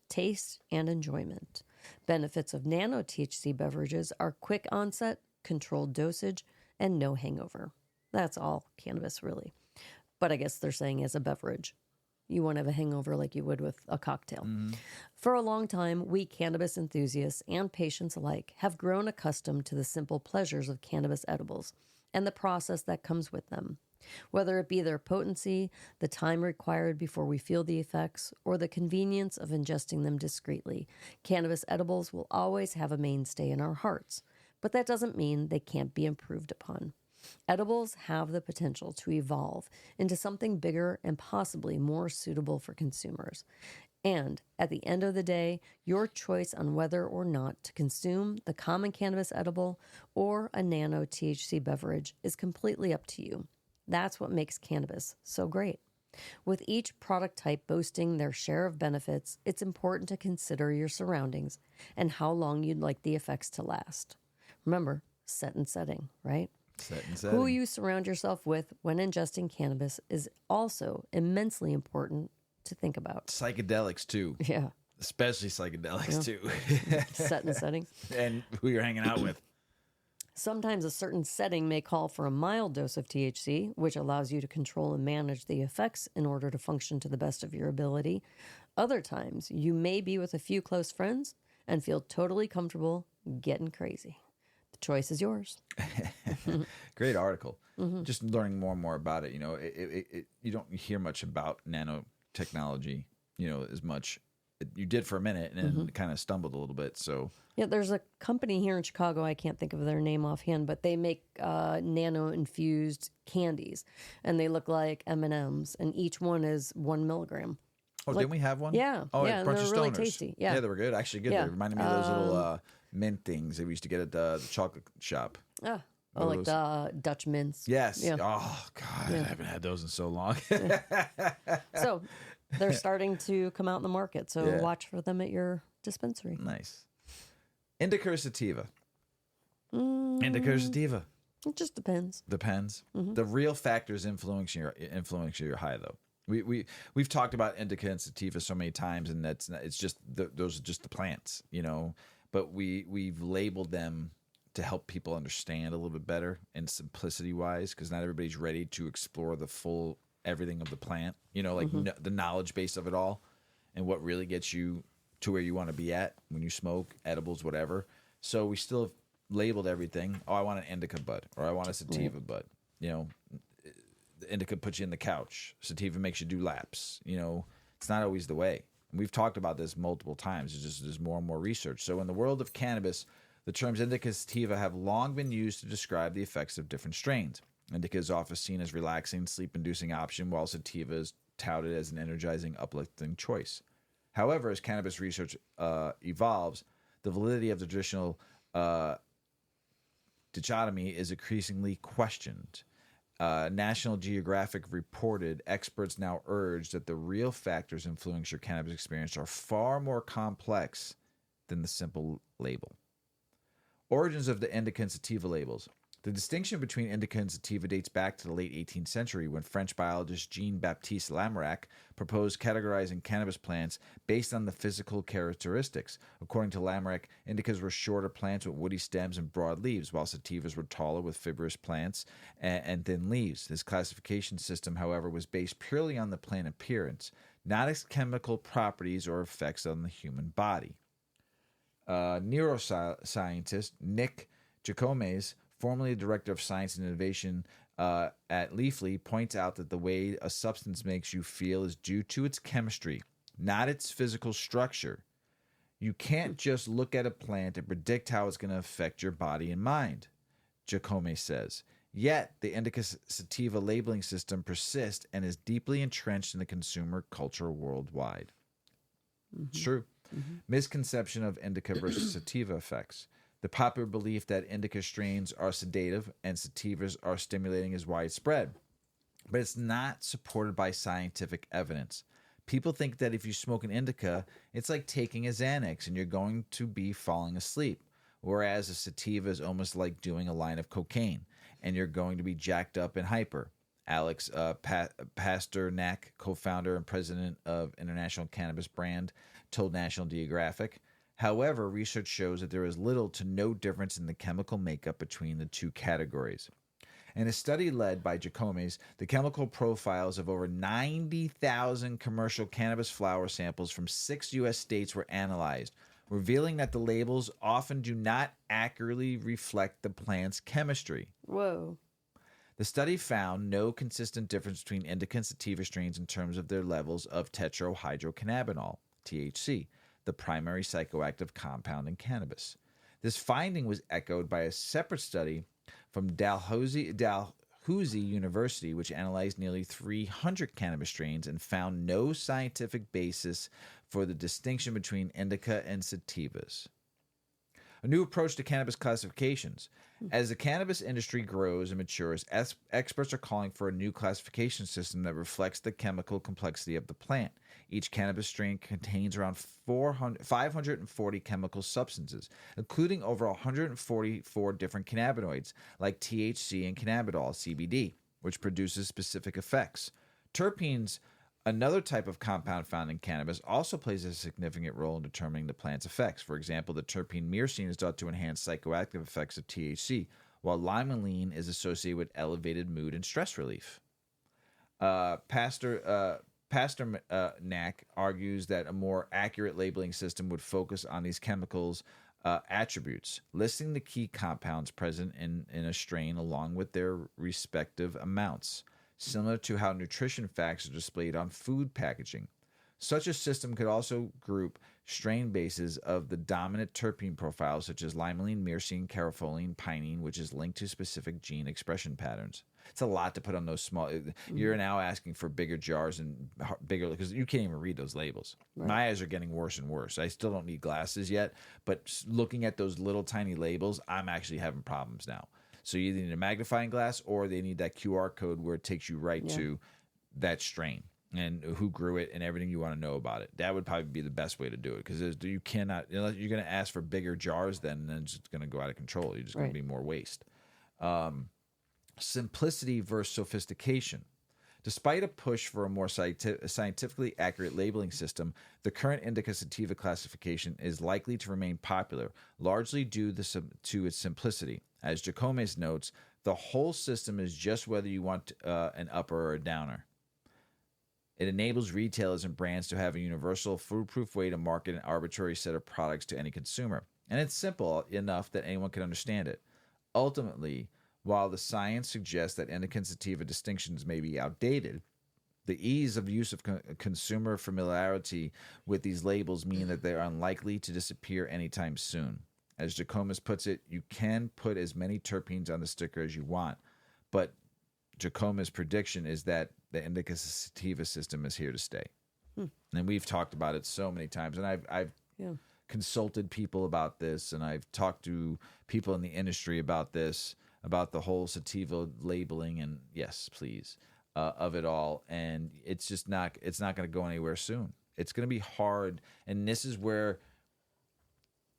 taste, and enjoyment. Benefits of nano THC beverages are quick onset, controlled dosage, and no hangover. That's all cannabis, really. But I guess they're saying as a beverage. You won't have a hangover like you would with a cocktail. For a long time, we cannabis enthusiasts and patients alike have grown accustomed to the simple pleasures of cannabis edibles and the process that comes with them. Whether it be their potency, the time required before we feel the effects, or the convenience of ingesting them discreetly, cannabis edibles will always have a mainstay in our hearts. But that doesn't mean they can't be improved upon. Edibles have the potential to evolve into something bigger and possibly more suitable for consumers. And at the end of the day, your choice on whether or not to consume the common cannabis edible or a nano THC beverage is completely up to you. That's what makes cannabis so great. With each product type boasting their share of benefits, it's important to consider your surroundings and how long you'd like the effects to last. Remember, set and setting, right? Set and setting. Who you surround yourself with when ingesting cannabis is also immensely important to think about. Psychedelics, too. Yeah. Especially psychedelics, too. Set and setting. And who you're hanging out with. Sometimes a certain setting may call for a mild dose of THC, which allows you to control and manage the effects in order to function to the best of your ability. Other times, you may be with a few close friends and feel totally comfortable getting crazy. The choice is yours. Great article. Just learning more and more about it. You know, you don't hear much about nanotechnology, you know, as much. You did for a minute and then kind of stumbled a little bit. So yeah, there's a company here in Chicago, I can't think of their name offhand, but they make nano-infused candies, and they look like M&Ms, and each one is 1 milligram. Oh, didn't we have one? Yeah. Oh, yeah, a bunch they're of really stoners. tasty. Yeah. Yeah, they were good. Actually good. Yeah. They reminded me of those little mint things that we used to get at the chocolate shop. Oh, like the Dutch mints. Yes. Yeah. Oh, God. I haven't had those in so long. So they're starting to come out in the market. So Yeah. watch for them at your dispensary. Nice. Indica or sativa? Indica or sativa? It just depends. Depends. The real factors influencing your high, though. We've talked about indica and sativa so many times, and it's just those are just the plants, you know. But we've labeled them to help people understand a little bit better and simplicity wise, because not everybody's ready to explore the full everything of the plant, you know, like the knowledge base of it all, and what really gets you to where you want to be at when you smoke edibles, whatever. So we still have labeled everything. Oh, I want an indica bud, or I want a sativa bud. You know, the indica puts you in the couch. Sativa makes you do laps. You know, it's not always the way. And we've talked about this multiple times. There's more and more research. So in the world of cannabis, the terms indica and sativa have long been used to describe the effects of different strains. Indica is often seen as relaxing, sleep-inducing option, while sativa is touted as an energizing, uplifting choice. However, as cannabis research evolves, the validity of the traditional dichotomy is increasingly questioned. National Geographic reported experts now urge that the real factors influencing your cannabis experience are far more complex than the simple label. Origins of the indica and sativa labels. The distinction between indica and sativa dates back to the late 18th century when French biologist Jean-Baptiste Lamarck proposed categorizing cannabis plants based on the physical characteristics. According to Lamarck, indicas were shorter plants with woody stems and broad leaves, while sativas were taller with fibrous plants and thin leaves. This classification system, however, was based purely on the plant appearance, not its chemical properties or effects on the human body. Neuroscientist Nick Giacomes, formerly director of science and innovation at Leafly, points out that the way a substance makes you feel is due to its chemistry, not its physical structure. You can't just look at a plant and predict how it's going to affect your body and mind, Giacomes says. Yet, the indica sativa labeling system persists and is deeply entrenched in the consumer culture worldwide. It's true. Misconception of indica versus sativa effects. The popular belief that indica strains are sedative and sativas are stimulating is widespread, but it's not supported by scientific evidence. People think that if you smoke an indica, it's like taking a Xanax and you're going to be falling asleep, whereas a sativa is almost like doing a line of cocaine. and you're going to be jacked up and hyper. Alex Pasternak, co-founder and president of international cannabis brand, told National Geographic. However, research shows that there is little to no difference in the chemical makeup between the two categories. In a study led by Jacobs, the chemical profiles of over 90,000 commercial cannabis flower samples from 6 U.S. states were analyzed, revealing that the labels often do not accurately reflect the plant's chemistry. Whoa. The study found no consistent difference between indica and sativa strains in terms of their levels of tetrahydrocannabinol, THC, the primary psychoactive compound in cannabis. This finding was echoed by a separate study from Dalhousie University, which analyzed nearly 300 cannabis strains and found no scientific basis for the distinction between indica and sativas. A new approach to cannabis classifications. As the cannabis industry grows and matures, experts are calling for a new classification system that reflects the chemical complexity of the plant. Each cannabis strain contains around 540 chemical substances, including over 144 different cannabinoids, like THC and cannabidiol, CBD, which produces specific effects. Terpenes, another type of compound found in cannabis, also plays a significant role in determining the plant's effects. For example, the terpene myrcene is thought to enhance psychoactive effects of THC, while limonene is associated with elevated mood and stress relief. Pasternak argues that a more accurate labeling system would focus on these chemicals' attributes, listing the key compounds present in a strain along with their respective amounts, similar to how nutrition facts are displayed on food packaging. Such a system could also group strain bases of the dominant terpene profiles, such as limonene, myrcene, caryophyllene, pinene, which is linked to specific gene expression patterns. It's a lot to put on those small. You're now asking for bigger jars and bigger, because you can't even read those labels. Right. My eyes are getting worse and worse. I still don't need glasses yet, but looking at those little tiny labels, I'm actually having problems now. So you either need a magnifying glass or they need that QR code where it takes you right to that strain and who grew it and everything you want to know about it. That would probably be the best way to do it, because you cannot, unless you're going to ask for bigger jars, then it's just going to go out of control. You're just going to be more waste. Simplicity versus sophistication. Despite a push for a more scientifically accurate labeling system, the current indica sativa classification is likely to remain popular, largely due to its simplicity. As Jacobs notes, the whole system is just whether you want an upper or a downer. It enables retailers and brands to have a universal, foolproof way to market an arbitrary set of products to any consumer. And it's simple enough that anyone can understand it. Ultimately, while the science suggests that indica and sativa distinctions may be outdated, the ease of use of consumer familiarity with these labels mean that they are unlikely to disappear anytime soon. As Jacobs puts it, you can put as many terpenes on the sticker as you want, but Jacobs' prediction is that the indica sativa system is here to stay. And we've talked about it so many times, and I've consulted people about this, and I've talked to people in the industry about this, about the whole sativa labeling, and yes, please, of it all. And it's not going to go anywhere soon. It's going to be hard, and this is where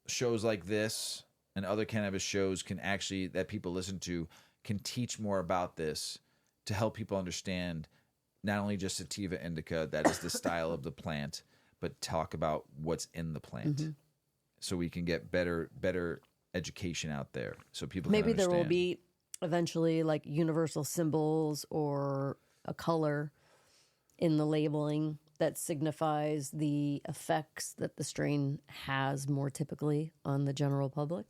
shows like this and other cannabis shows that people listen to can teach more about this to help people understand not only just sativa indica, that is the style of the plant, but talk about what's in the plant, so we can get better education out there, so people maybe can understand. There will be eventually like universal symbols or a color in the labeling that signifies the effects that the strain has more typically on the general public.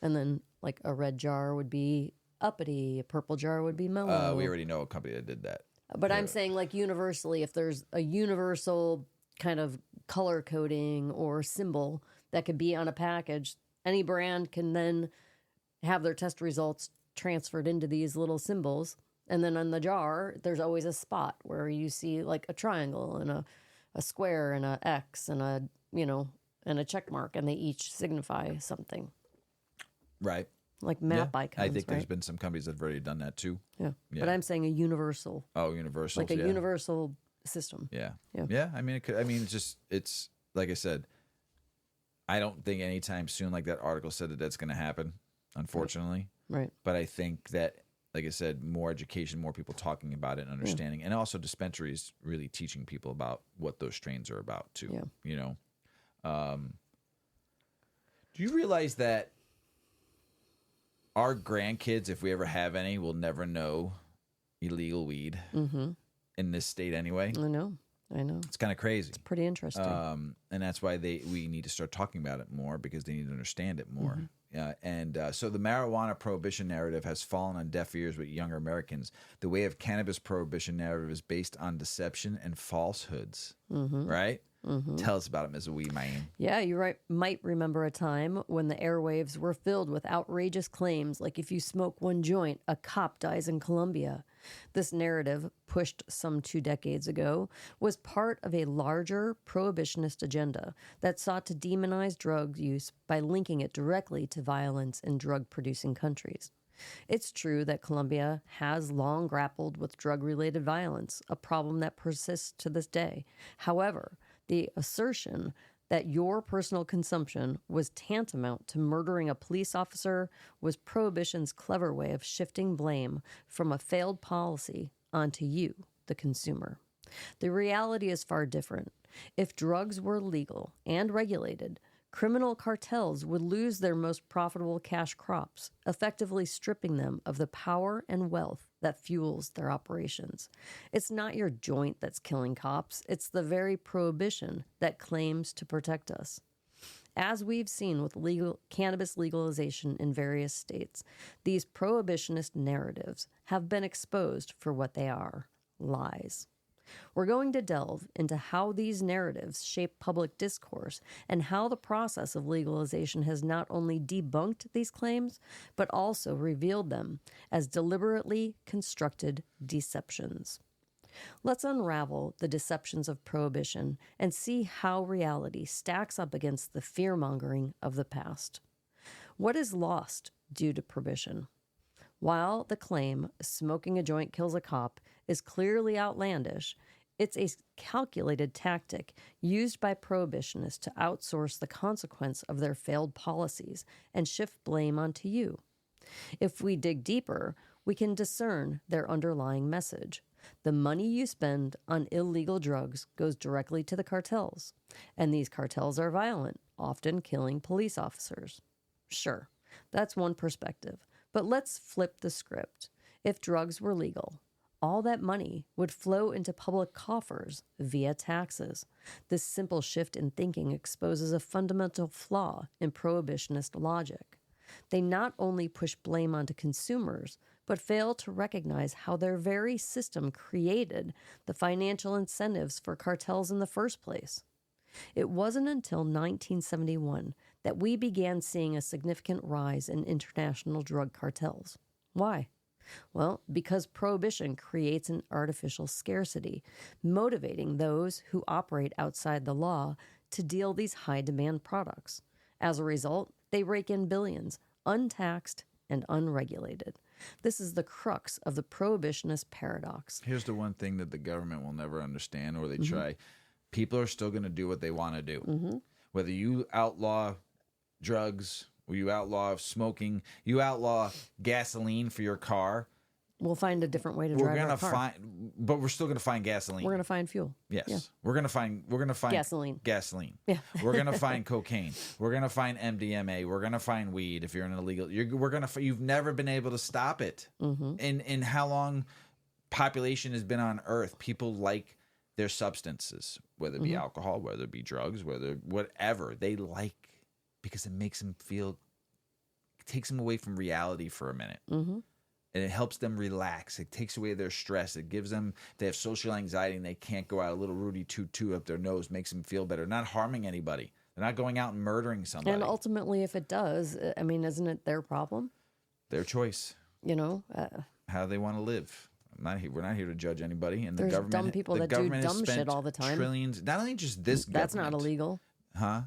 And then like a red jar would be uppity, a purple jar would be mellow. We already know a company that did that. But I'm saying like universally, if there's a universal kind of color coding or symbol that could be on a package, any brand can then have their test results transferred into these little symbols. And then on the jar, there's always a spot where you see like a triangle and a square and a X and a check mark, and they each signify something. Right. Like map icons. I think there's been some companies that have already done that too. Yeah. But I'm saying a universal. Oh, universal. Like a universal system. Yeah. I mean, it's like I said, I don't think anytime soon, like that article said, that's going to happen, unfortunately. Right. But I think that, like I said, more education, more people talking about it and understanding, and also dispensaries really teaching people about what those strains are about too. Yeah. You know, do you realize that our grandkids, if we ever have any, will never know illegal weed in this state anyway? I know. It's kind of crazy. It's pretty interesting. And that's why we need to start talking about it more, because they need to understand it more. So the marijuana prohibition narrative has fallen on deaf ears with younger Americans. The way of cannabis prohibition narrative is based on deception and falsehoods. Right? Tell us about it, Mrs. Weedman. Yeah, you might remember a time when the airwaves were filled with outrageous claims like if you smoke one joint, a cop dies in Colombia. This narrative, pushed some 2 decades ago, was part of a larger prohibitionist agenda that sought to demonize drug use by linking it directly to violence in drug-producing countries. It's true that Colombia has long grappled with drug-related violence, a problem that persists to this day. However, the assertion that your personal consumption was tantamount to murdering a police officer was Prohibition's clever way of shifting blame from a failed policy onto you, the consumer. The reality is far different. If drugs were legal and regulated, criminal cartels would lose their most profitable cash crops, effectively stripping them of the power and wealth that fuels their operations. It's not your joint that's killing cops, it's the very prohibition that claims to protect us. As we've seen with cannabis legalization in various states, these prohibitionist narratives have been exposed for what they are: lies. We're going to delve into how these narratives shape public discourse and how the process of legalization has not only debunked these claims, but also revealed them as deliberately constructed deceptions. Let's unravel the deceptions of prohibition and see how reality stacks up against the fear-mongering of the past. What is lost due to prohibition? While the claim, smoking a joint kills a cop, is clearly outlandish, it's a calculated tactic used by prohibitionists to outsource the consequence of their failed policies and shift blame onto you. If we dig deeper, we can discern their underlying message. The money you spend on illegal drugs goes directly to the cartels, and these cartels are violent, often killing police officers. Sure, that's one perspective. But let's flip the script. If drugs were legal, all that money would flow into public coffers via taxes. This simple shift in thinking exposes a fundamental flaw in prohibitionist logic. They not only push blame onto consumers, but fail to recognize how their very system created the financial incentives for cartels in the first place. It wasn't until 1971 that we began seeing a significant rise in international drug cartels. Why? Well, because prohibition creates an artificial scarcity, motivating those who operate outside the law to deal these high-demand products. As a result, they rake in billions, untaxed and unregulated. This is the crux of the prohibitionist paradox. Here's the one thing that the government will never understand, or they try. People are still going to do what they want to do. Whether you outlaw drugs, or you outlaw smoking, you outlaw gasoline for your car, we'll find a different way to drive our car. But we're still going to find gasoline. We're going to find fuel. Yes, Yeah. we're going to find Gasoline. Yeah, we're going to find cocaine. We're going to find MDMA. We're going to find weed. If you're an illegal, you've never been able to stop it. In how long population has been on Earth, people like their substances, whether it be alcohol, whether it be drugs, whatever they like, because it makes them feel, it takes them away from reality for a minute. And it helps them relax. It takes away their stress. It gives them, they have social anxiety and they can't go out. A little Rudy Toot up their nose makes them feel better. Not harming anybody. They're not going out and murdering somebody. And ultimately, if it does, I mean, isn't it their problem? Their choice. You know? How they want to live. We're not here to judge anybody. And There's the government, dumb people that do dumb shit all the time. Trillions. Not only just this government. That's not illegal. Huh?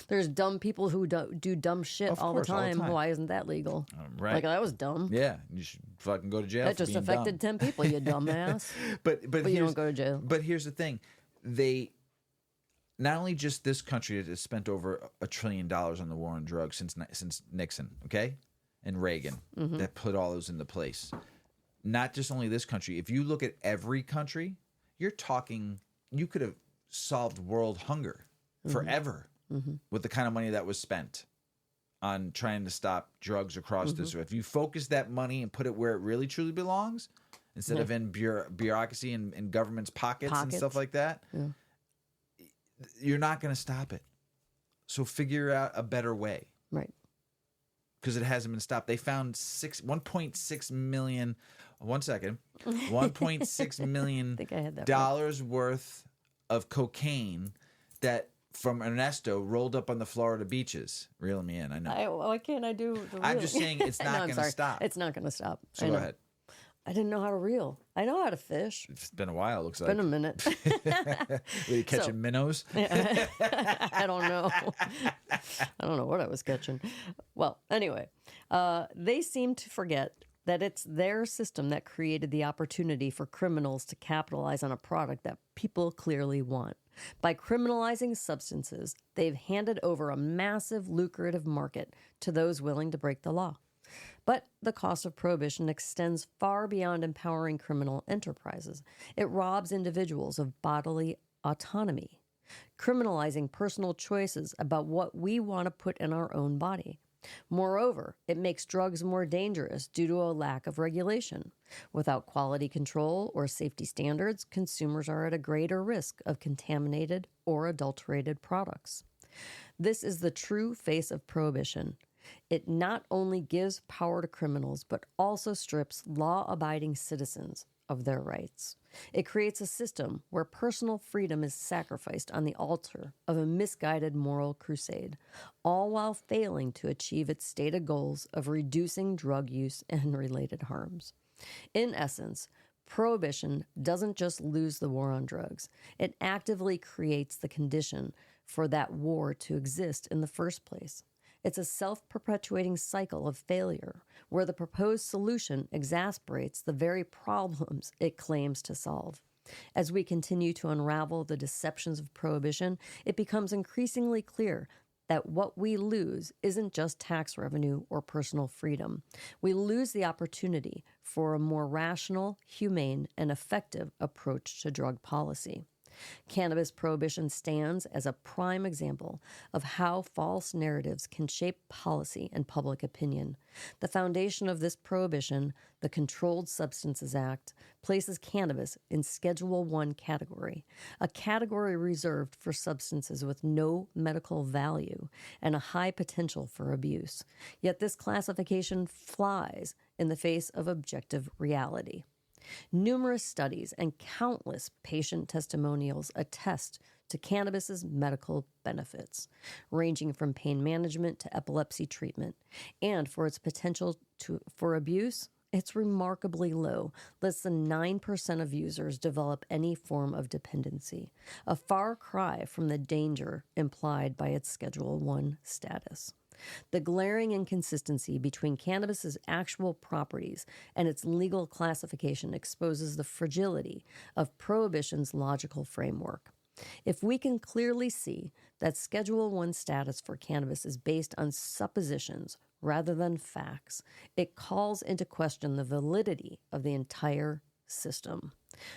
There's dumb people who do dumb shit all the time. Why isn't that legal? Right. Like, that was dumb. Yeah. You should fucking go to jail. That for just being affected dumb. 10 people, you dumbass. but you don't go to jail. But here's the thing. They, not only just this country has spent over $1 trillion on the war on drugs since Nixon, okay? and Reagan that put all those into place. Not just only this country. If you look at every country, you're talking, you could have solved world hunger forever with the kind of money that was spent on trying to stop drugs across this. If you focus that money and put it where it really truly belongs, instead of in bureaucracy and government's pockets and stuff like that, you're not going to stop it. So figure out a better way. Right. Because it hasn't been stopped. They found 1.6 million. 1 second. 1.6 million I think I had that dollars worth of cocaine that from Ernesto rolled up on the Florida beaches. Reeling me in. I know. Why can't I do the I'm reel? just saying it's not going to stop. It's not going to stop. So go ahead. I didn't know how to reel. I know how to fish. It's been a while, looks like. Been a minute. Were you catching minnows? I don't know. I don't know what I was catching. Well, anyway, they seem to forget that it's their system that created the opportunity for criminals to capitalize on a product that people clearly want. By criminalizing substances, they've handed over a massive lucrative market to those willing to break the law. But the cost of prohibition extends far beyond empowering criminal enterprises. It robs individuals of bodily autonomy, criminalizing personal choices about what we want to put in our own body. Moreover, it makes drugs more dangerous due to a lack of regulation. Without quality control or safety standards, consumers are at a greater risk of contaminated or adulterated products. This is the true face of prohibition. It not only gives power to criminals, but also strips law-abiding citizens of their rights. It creates a system where personal freedom is sacrificed on the altar of a misguided moral crusade, all while failing to achieve its stated goals of reducing drug use and related harms. In essence, prohibition doesn't just lose the war on drugs. It actively creates the condition for that war to exist in the first place. It's a self-perpetuating cycle of failure where the proposed solution exasperates the very problems it claims to solve. As we continue to unravel the deceptions of prohibition, it becomes increasingly clear that what we lose isn't just tax revenue or personal freedom. We lose the opportunity for a more rational, humane, and effective approach to drug policy. Cannabis prohibition stands as a prime example of how false narratives can shape policy and public opinion. The foundation of this prohibition, the Controlled Substances Act, places cannabis in Schedule I category, a category reserved for substances with no medical value and a high potential for abuse. Yet this classification flies in the face of objective reality. Numerous studies and countless patient testimonials attest to cannabis's medical benefits, ranging from pain management to epilepsy treatment, and for its potential for abuse, it's remarkably low. Less than 9% of users develop any form of dependency, a far cry from the danger implied by its Schedule I status. The glaring inconsistency between cannabis's actual properties and its legal classification exposes the fragility of prohibition's logical framework. If we can clearly see that Schedule I status for cannabis is based on suppositions rather than facts, it calls into question the validity of the entire system.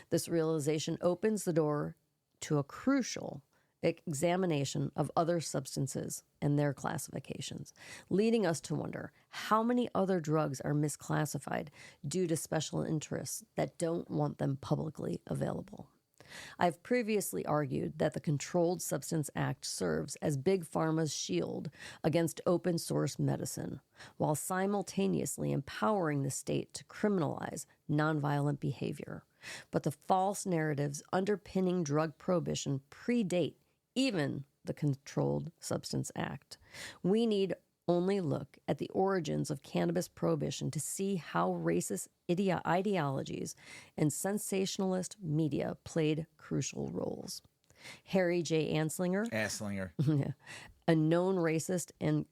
This realization opens the door to a crucial examination of other substances and their classifications, leading us to wonder how many other drugs are misclassified due to special interests that don't want them publicly available. I've previously argued that the Controlled Substance Act serves as Big Pharma's shield against open source medicine, while simultaneously empowering the state to criminalize nonviolent behavior. But the false narratives underpinning drug prohibition predate even the Controlled Substance Act. We need only look at the origins of cannabis prohibition to see how racist ideologies and sensationalist media played crucial roles. Harry J. Anslinger, a known racist and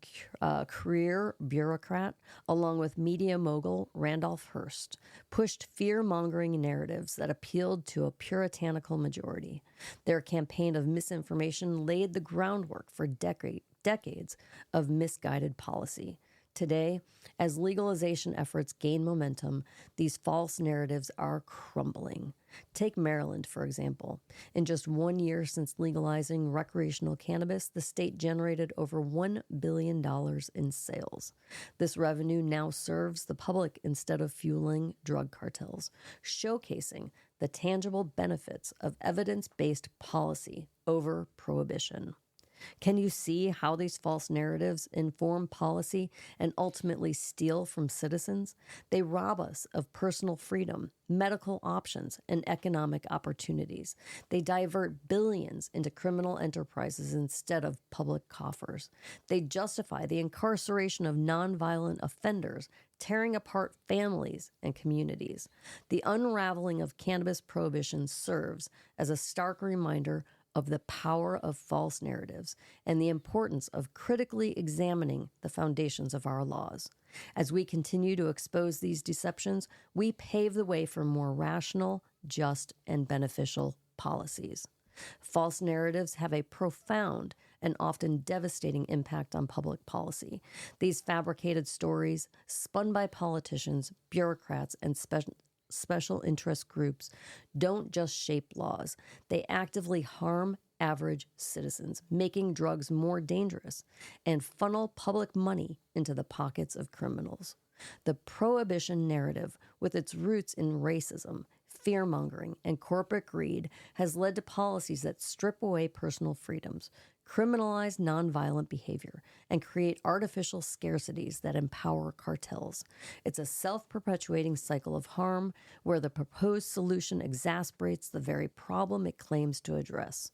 career bureaucrat, along with media mogul Randolph Hearst, pushed fear-mongering narratives that appealed to a puritanical majority. Their campaign of misinformation laid the groundwork for decades of misguided policy. Today, as legalization efforts gain momentum, these false narratives are crumbling. Take Maryland, for example. In just 1 year since legalizing recreational cannabis, the state generated over $1 billion in sales. This revenue now serves the public instead of fueling drug cartels, showcasing the tangible benefits of evidence-based policy over prohibition. Can you see how these false narratives inform policy and ultimately steal from citizens? They rob us of personal freedom, medical options, and economic opportunities. They divert billions into criminal enterprises instead of public coffers. They justify the incarceration of nonviolent offenders, tearing apart families and communities. The unraveling of cannabis prohibition serves as a stark reminder of the power of false narratives and the importance of critically examining the foundations of our laws. As we continue to expose these deceptions, we pave the way for more rational, just, and beneficial policies. False narratives have a profound and often devastating impact on public policy. These fabricated stories, spun by politicians, bureaucrats, and special interest groups, don't just shape laws. They actively harm average citizens, making drugs more dangerous, and funnel public money into the pockets of criminals. The prohibition narrative, with its roots in racism, fear-mongering, and corporate greed, has led to policies that strip away personal freedoms, criminalize nonviolent behavior, and create artificial scarcities that empower cartels. It's a self-perpetuating cycle of harm where the proposed solution exasperates the very problem it claims to address.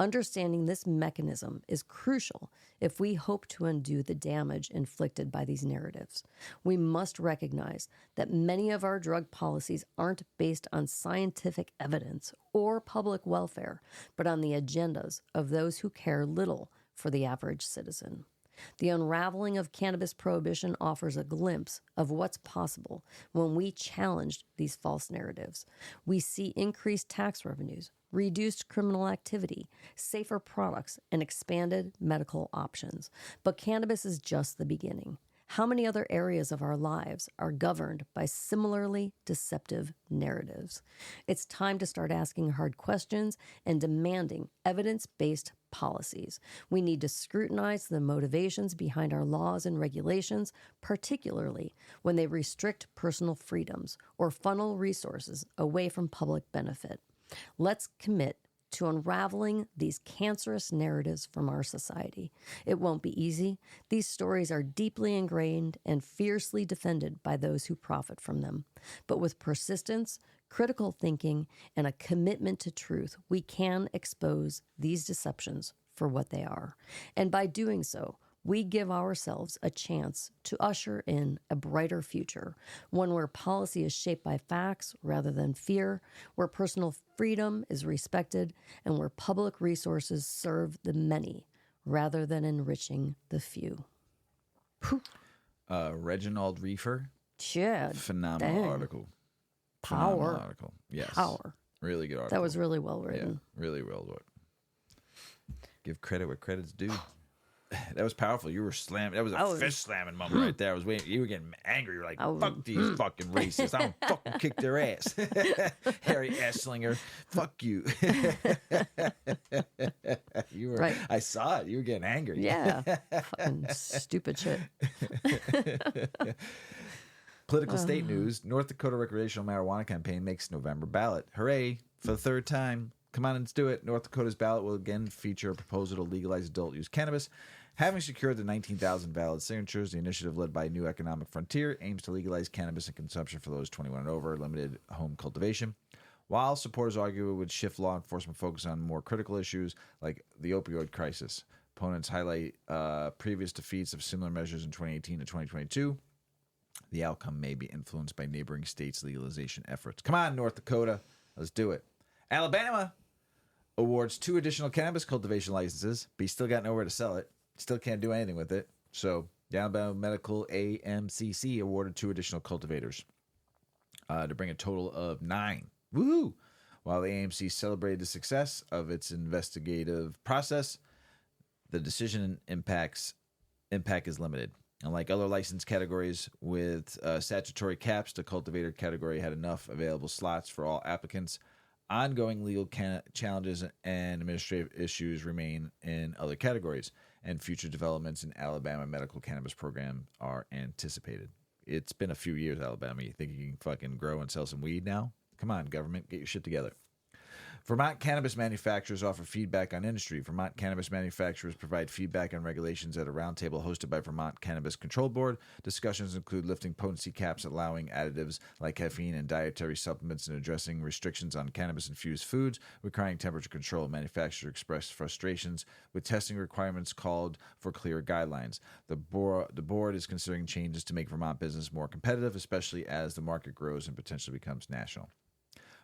Understanding this mechanism is crucial if we hope to undo the damage inflicted by these narratives. We must recognize that many of our drug policies aren't based on scientific evidence or public welfare, but on the agendas of those who care little for the average citizen. The unraveling of cannabis prohibition offers a glimpse of what's possible when we challenge these false narratives. We see increased tax revenues, reduced criminal activity, safer products, and expanded medical options. But cannabis is just the beginning. How many other areas of our lives are governed by similarly deceptive narratives? It's time to start asking hard questions and demanding evidence-based policies. We need to scrutinize the motivations behind our laws and regulations, particularly when they restrict personal freedoms or funnel resources away from public benefit. Let's commit to unraveling these cancerous narratives from our society. It won't be easy. These stories are deeply ingrained and fiercely defended by those who profit from them. But with persistence, critical thinking, and a commitment to truth, we can expose these deceptions for what they are. And by doing so, we give ourselves a chance to usher in a brighter future, one where policy is shaped by facts rather than fear, where personal freedom is respected, and where public resources serve the many rather than enriching the few. Reginald Reefer. Yeah. Phenomenal article. Power. Phenomenal article. Yes. Power. Really good article. That was really well written. Yeah, really well written. Give credit where credit's due. That was powerful. You were slamming. That was a fist slamming moment right there. I was waiting. You were getting angry. You were like, fuck these fucking racists. I'm gonna fucking kick their ass. Harry Esslinger. Fuck you. You were. Right. I saw it. You were getting angry. Yeah. Fucking stupid shit. Political state news. North Dakota recreational marijuana campaign makes November ballot. Hooray. For the third time. Come on, let's do it. North Dakota's ballot will again feature a proposal to legalize adult-use cannabis. Having secured the 19,000 valid signatures, the initiative led by New Economic Frontier aims to legalize cannabis and consumption for those 21 and over, limited home cultivation. While supporters argue it would shift law enforcement focus on more critical issues like the opioid crisis. Opponents highlight previous defeats of similar measures in 2018 to 2022. The outcome may be influenced by neighboring states' legalization efforts. Come on, North Dakota. Let's do it. Alabama awards 2 additional cannabis cultivation licenses, but you still got nowhere to sell it. Still can't do anything with it. So the Alabama Medical AMCC awarded 2 additional cultivators to bring a total of 9. Woohoo! While the AMC celebrated the success of its investigative process, the decision impact is limited. Unlike other license categories with statutory caps, the cultivator category had enough available slots for all applicants. Ongoing legal challenges and administrative issues remain in other categories, and future developments in Alabama medical cannabis program are anticipated. It's been a few years, Alabama. You think you can fucking grow and sell some weed now? Come on, government, get your shit together. Vermont cannabis manufacturers offer feedback on industry. Vermont cannabis manufacturers provide feedback on regulations at a roundtable hosted by Vermont Cannabis Control Board. Discussions include lifting potency caps, allowing additives like caffeine and dietary supplements, and addressing restrictions on cannabis-infused foods, requiring temperature control. Manufacturers expressed frustrations with testing requirements, called for clear guidelines. The board is considering changes to make Vermont business more competitive, especially as the market grows and potentially becomes national.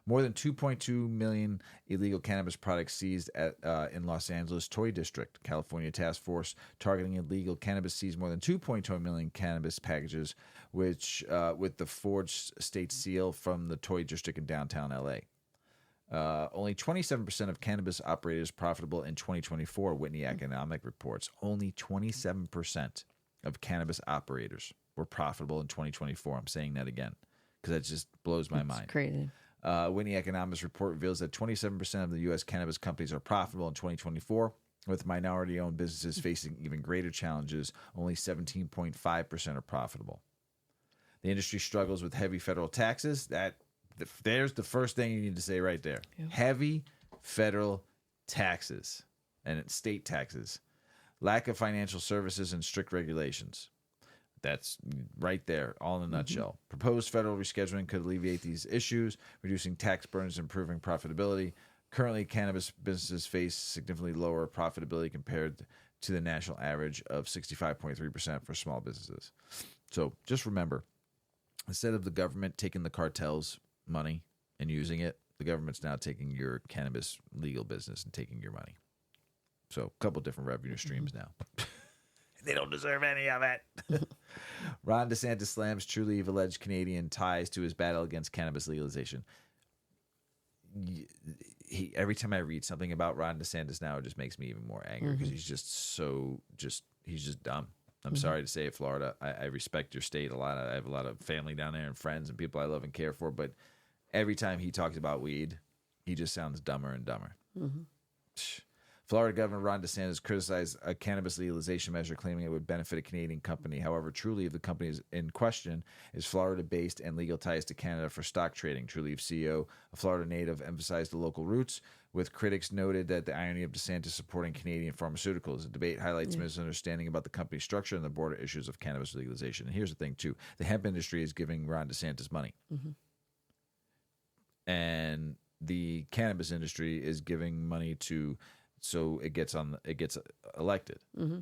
More than 2.2 million illegal cannabis products seized in Los Angeles Toy District. California Task Force targeting illegal cannabis seized more than 2.2 million cannabis packages, which with the forged state seal from the Toy District in downtown LA. Only 27% of cannabis operators profitable in 2024, Whitney Economic reports. Only 27% of cannabis operators were profitable in 2024. I'm saying that again because that just blows my mind. Crazy. Whitney Economics report reveals that 27% of the U.S. cannabis companies are profitable in 2024, with minority-owned businesses facing even greater challenges. Only 17.5% are profitable. The industry struggles with heavy federal taxes. There's the first thing you need to say right there. Yep. Heavy federal taxes and state taxes. Lack of financial services and strict regulations. That's right there, all in a nutshell. Proposed federal rescheduling could alleviate these issues, reducing tax burdens and improving profitability. Currently, cannabis businesses face significantly lower profitability compared to the national average of 65.3% for small businesses. So just remember, instead of the government taking the cartel's money and using it, the government's now taking your cannabis legal business and taking your money. So a couple different revenue streams now. They don't deserve any of it. Ron DeSantis slams Trulieve alleged Canadian ties to his battle against cannabis legalization. Every time I read something about Ron DeSantis now, it just makes me even more angry because he's just he's just dumb. I'm sorry to say it, Florida. I respect your state a lot. I have a lot of family down there and friends and people I love and care for. But every time he talks about weed, he just sounds dumber and dumber. Florida Governor Ron DeSantis criticized a cannabis legalization measure, claiming it would benefit a Canadian company. However, Trulieve, the company in question, is Florida-based and legal ties to Canada for stock trading. Trulieve CEO, a Florida native, emphasized the local roots, with critics noted that the irony of DeSantis supporting Canadian pharmaceuticals. The debate highlights misunderstanding about the company's structure and the broader issues of cannabis legalization. And here's the thing, too. The hemp industry is giving Ron DeSantis money. And the cannabis industry is giving money to... So it gets elected.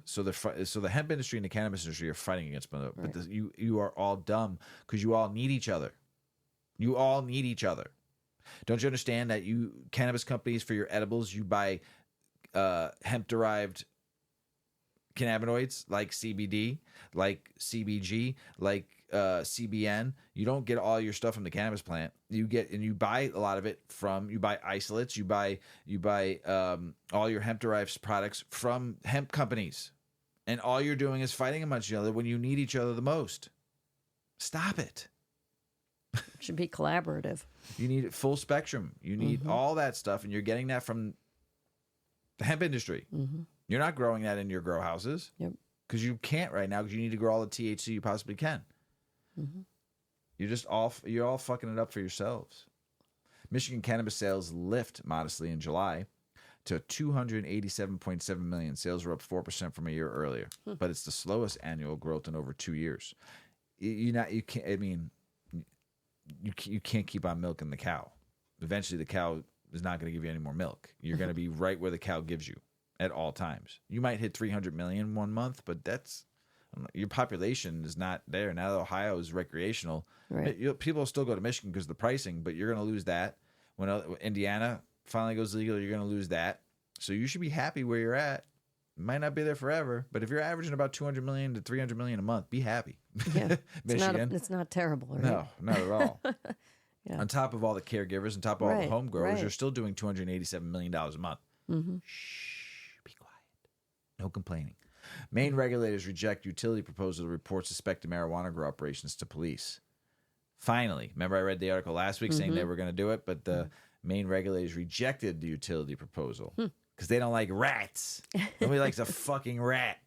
So the hemp industry and the cannabis industry are fighting against one another. But you are all dumb because you all need each other. You all need each other. Don't you understand that cannabis companies, for your edibles, you buy hemp derived cannabinoids like CBD, like CBG, like CBN. You don't get all your stuff from the cannabis plant. You buy a lot of it you buy isolates, you buy all your hemp derived products from hemp companies. And all you're doing is fighting amongst each other when you need each other the most. Stop it. It should be collaborative. You need full spectrum. You need all that stuff, and you're getting that from the hemp industry. You're not growing that in your grow houses. Because you can't right now, because you need to grow all the THC you possibly can. You're all fucking it up for yourselves. Michigan cannabis sales lift modestly in July to 287.7 million. Sales were up 4% from a year earlier, but it's the slowest annual growth in over 2 years. You can't keep on milking the cow. Eventually, the cow is not going to give you any more milk. You're going to be right where the cow gives you at all times. You might hit 300 million one month, but your population is not there. Now that Ohio is recreational, people will still go to Michigan because of the pricing, but you're going to lose that. When Indiana finally goes legal, you're going to lose that. So you should be happy where you're at. Might not be there forever, but if you're averaging about 200 million to 300 million a month, be happy. Yeah, Michigan. It's not terrible, right? No, not at all. On top of all the caregivers, on top of all the home growers, you're still doing $287 million a month. Shh, be quiet. No complaining. Maine regulators reject utility proposal to report suspected marijuana grow operations to police. Finally, remember I read the article last week saying they were going to do it, but the Maine regulators rejected the utility proposal because they don't like rats. Nobody likes a fucking rat.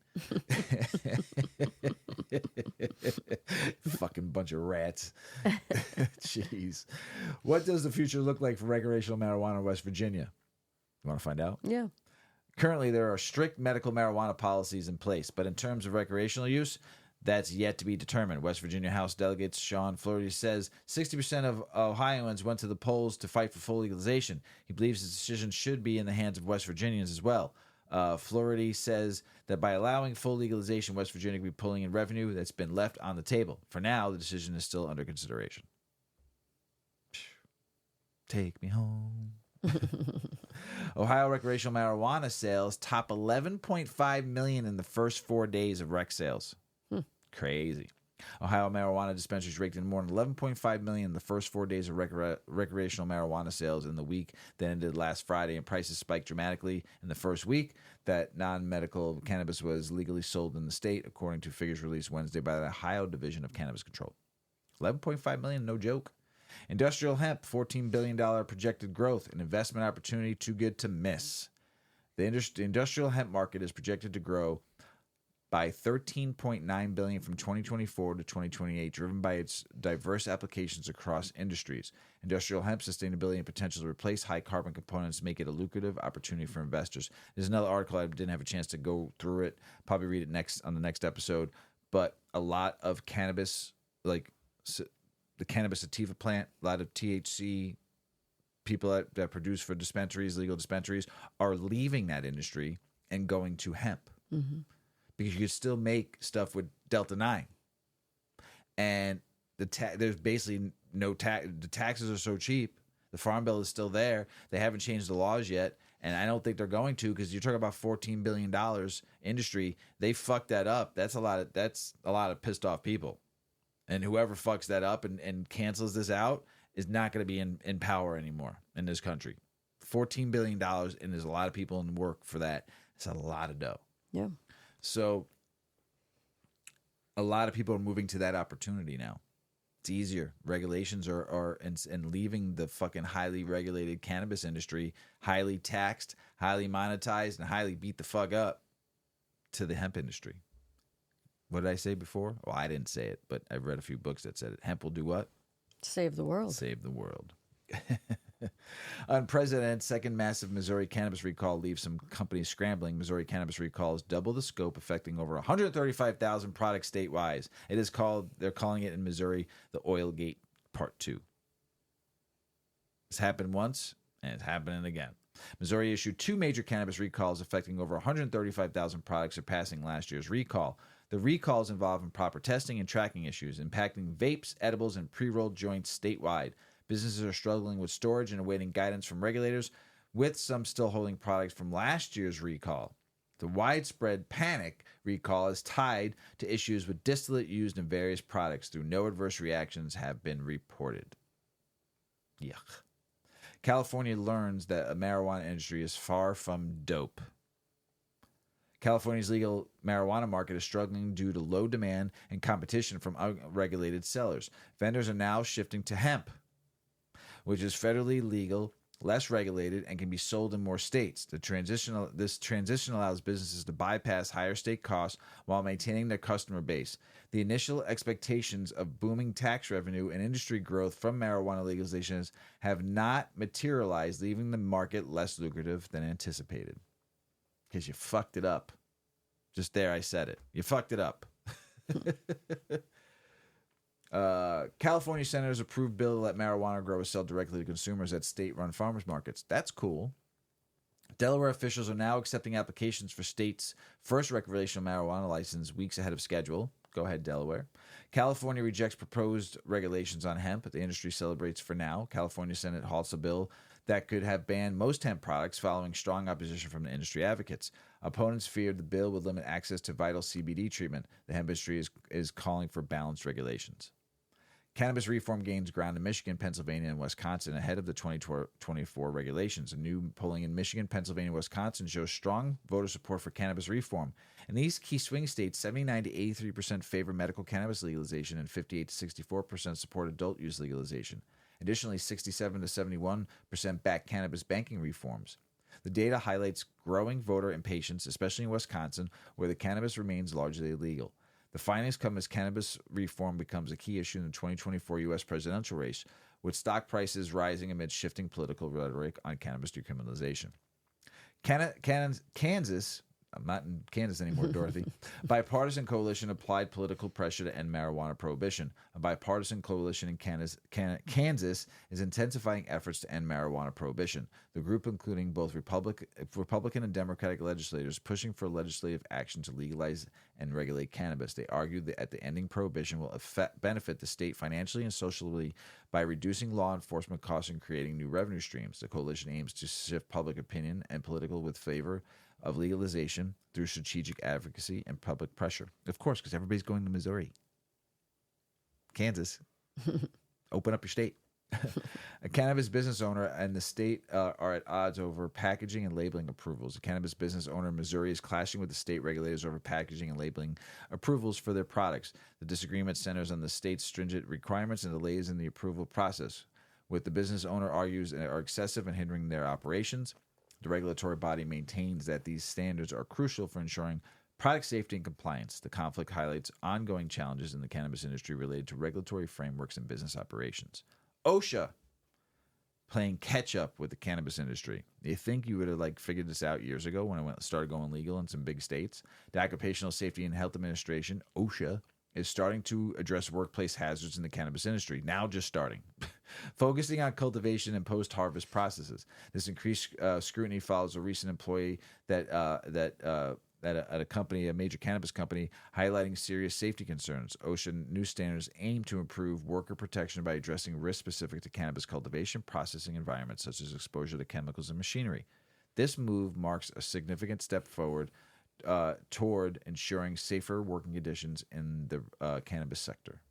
Fucking bunch of rats. Jeez. What does the future look like for recreational marijuana in West Virginia? You want to find out? Yeah. Currently, there are strict medical marijuana policies in place, but in terms of recreational use, that's yet to be determined. West Virginia House Delegate Sean Flaherty says 60% of Ohioans went to the polls to fight for full legalization. He believes the decision should be in the hands of West Virginians as well. Flaherty says that by allowing full legalization, West Virginia could be pulling in revenue that's been left on the table. For now, the decision is still under consideration. Take me home. Ohio recreational marijuana sales top 11.5 million in the first 4 days of rec sales. Crazy. Ohio marijuana dispensaries raked in more than 11.5 million in the first 4 days of recreational marijuana sales in the week that ended last Friday, and prices spiked dramatically in the first week that non-medical cannabis was legally sold in the state, according to figures released Wednesday by the Ohio Division of Cannabis Control. 11.5 million, no joke. Industrial hemp, $14 billion projected growth, an investment opportunity too good to miss. The industrial hemp market is projected to grow by $13.9 billion from 2024 to 2028, driven by its diverse applications across industries. Industrial hemp sustainability and potential to replace high carbon components make it a lucrative opportunity for investors. There's another article I didn't have a chance to go through it. Probably read it next on the next episode. But a lot of cannabis, like the cannabis sativa plant, a lot of THC people that produce for dispensaries, legal dispensaries, are leaving that industry and going to hemp. Because you can still make stuff with Delta 9. And there's basically no tax. The taxes are so cheap. The Farm Bill is still there. They haven't changed the laws yet. And I don't think they're going to, because you're talking about $14 billion industry. They fucked that up. That's a lot of pissed off people. And whoever fucks that up and cancels this out is not going to be in power anymore in this country. $14 billion, and there's a lot of people in work for that. It's a lot of dough. Yeah. So a lot of people are moving to that opportunity now. It's easier. Regulations are and leaving the fucking highly regulated cannabis industry, highly taxed, highly monetized, and highly beat the fuck up, to the hemp industry. What did I say before? Well, I didn't say it, but I've read a few books that said it. Hemp will do what? Save the world. Save the world. Unprecedented second massive Missouri cannabis recall leaves some companies scrambling. Missouri cannabis recalls double the scope, affecting over 135,000 products statewide. They're calling it in Missouri the Oil Gate Part 2. It's happened once, and it's happening again. Missouri issued 2 major cannabis recalls affecting over 135,000 products, surpassing last year's recall. The recalls involve improper testing and tracking issues, impacting vapes, edibles, and pre-rolled joints statewide. Businesses are struggling with storage and awaiting guidance from regulators, with some still holding products from last year's recall. The widespread panic recall is tied to issues with distillate used in various products, though no adverse reactions have been reported. Yuck. California learns that a marijuana industry is far from dope. California's legal marijuana market is struggling due to low demand and competition from unregulated sellers. Vendors are now shifting to hemp, which is federally legal, less regulated, and can be sold in more states. This transition allows businesses to bypass higher state costs while maintaining their customer base. The initial expectations of booming tax revenue and industry growth from marijuana legalizations have not materialized, leaving the market less lucrative than anticipated. Because you fucked it up. Just there, I said it. You fucked it up. California senators approved bill to let marijuana growers sell directly to consumers at state-run farmers markets. That's cool. Delaware officials are now accepting applications for state's first recreational marijuana license weeks ahead of schedule. Go ahead, Delaware. California rejects proposed regulations on hemp, but the industry celebrates for now. California Senate halts a bill that could have banned most hemp products following strong opposition from the industry advocates. Opponents feared the bill would limit access to vital CBD treatment. The hemp industry is calling for balanced regulations. Cannabis reform gains ground in Michigan, Pennsylvania, and Wisconsin ahead of the 2024 regulations. A new polling in Michigan, Pennsylvania, and Wisconsin shows strong voter support for cannabis reform. In these key swing states, 79 to 83% favor medical cannabis legalization and 58 to 64% support adult use legalization. Additionally, 67 to 71% back cannabis banking reforms. The data highlights growing voter impatience, especially in Wisconsin, where the cannabis remains largely illegal. The findings come as cannabis reform becomes a key issue in the 2024 U.S. presidential race, with stock prices rising amid shifting political rhetoric on cannabis decriminalization. Kansas, I'm not in Kansas anymore, Dorothy. Bipartisan coalition applied political pressure to end marijuana prohibition. A bipartisan coalition in Kansas is intensifying efforts to end marijuana prohibition. The group, including both Republican and Democratic legislators, pushing for legislative action to legalize and regulate cannabis. They argued that the ending prohibition will benefit the state financially and socially by reducing law enforcement costs and creating new revenue streams. The coalition aims to shift public opinion and political with favor of legalization through strategic advocacy and public pressure. Of course, because everybody's going to Missouri. Kansas. Open up your state. A cannabis business owner and the state are at odds over packaging and labeling approvals. A cannabis business owner in Missouri is clashing with the state regulators over packaging and labeling approvals for their products. The disagreement centers on the state's stringent requirements and delays in the approval process, which the business owner argues are excessive and hindering their operations. The regulatory body maintains that these standards are crucial for ensuring product safety and compliance. The conflict highlights ongoing challenges in the cannabis industry related to regulatory frameworks and business operations. OSHA playing catch up with the cannabis industry. You think you would have figured this out years ago when it started going legal in some big states? The Occupational Safety and Health Administration, OSHA, is starting to address workplace hazards in the cannabis industry. Now just starting. Focusing on cultivation and post-harvest processes. This increased scrutiny follows a recent employee at a company, a major cannabis company, highlighting serious safety concerns. OSHA new standards aim to improve worker protection by addressing risks specific to cannabis cultivation, processing environments, such as exposure to chemicals and machinery. This move marks a significant step forward toward ensuring safer working conditions in the cannabis sector.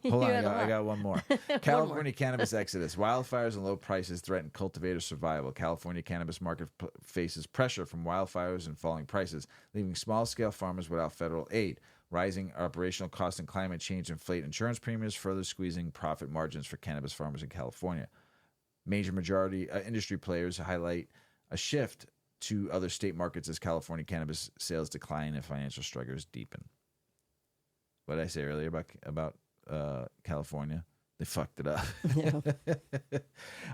Hold on, I got one more. California cannabis exodus. Wildfires and low prices threaten cultivator survival. California cannabis market faces pressure from wildfires and falling prices, leaving small-scale farmers without federal aid. Rising operational costs and climate change inflate insurance premiums, further squeezing profit margins for cannabis farmers in California. Majority industry players highlight a shift to other state markets as California cannabis sales decline and financial struggles deepen. What did I say earlier about California? They fucked it up. Yeah.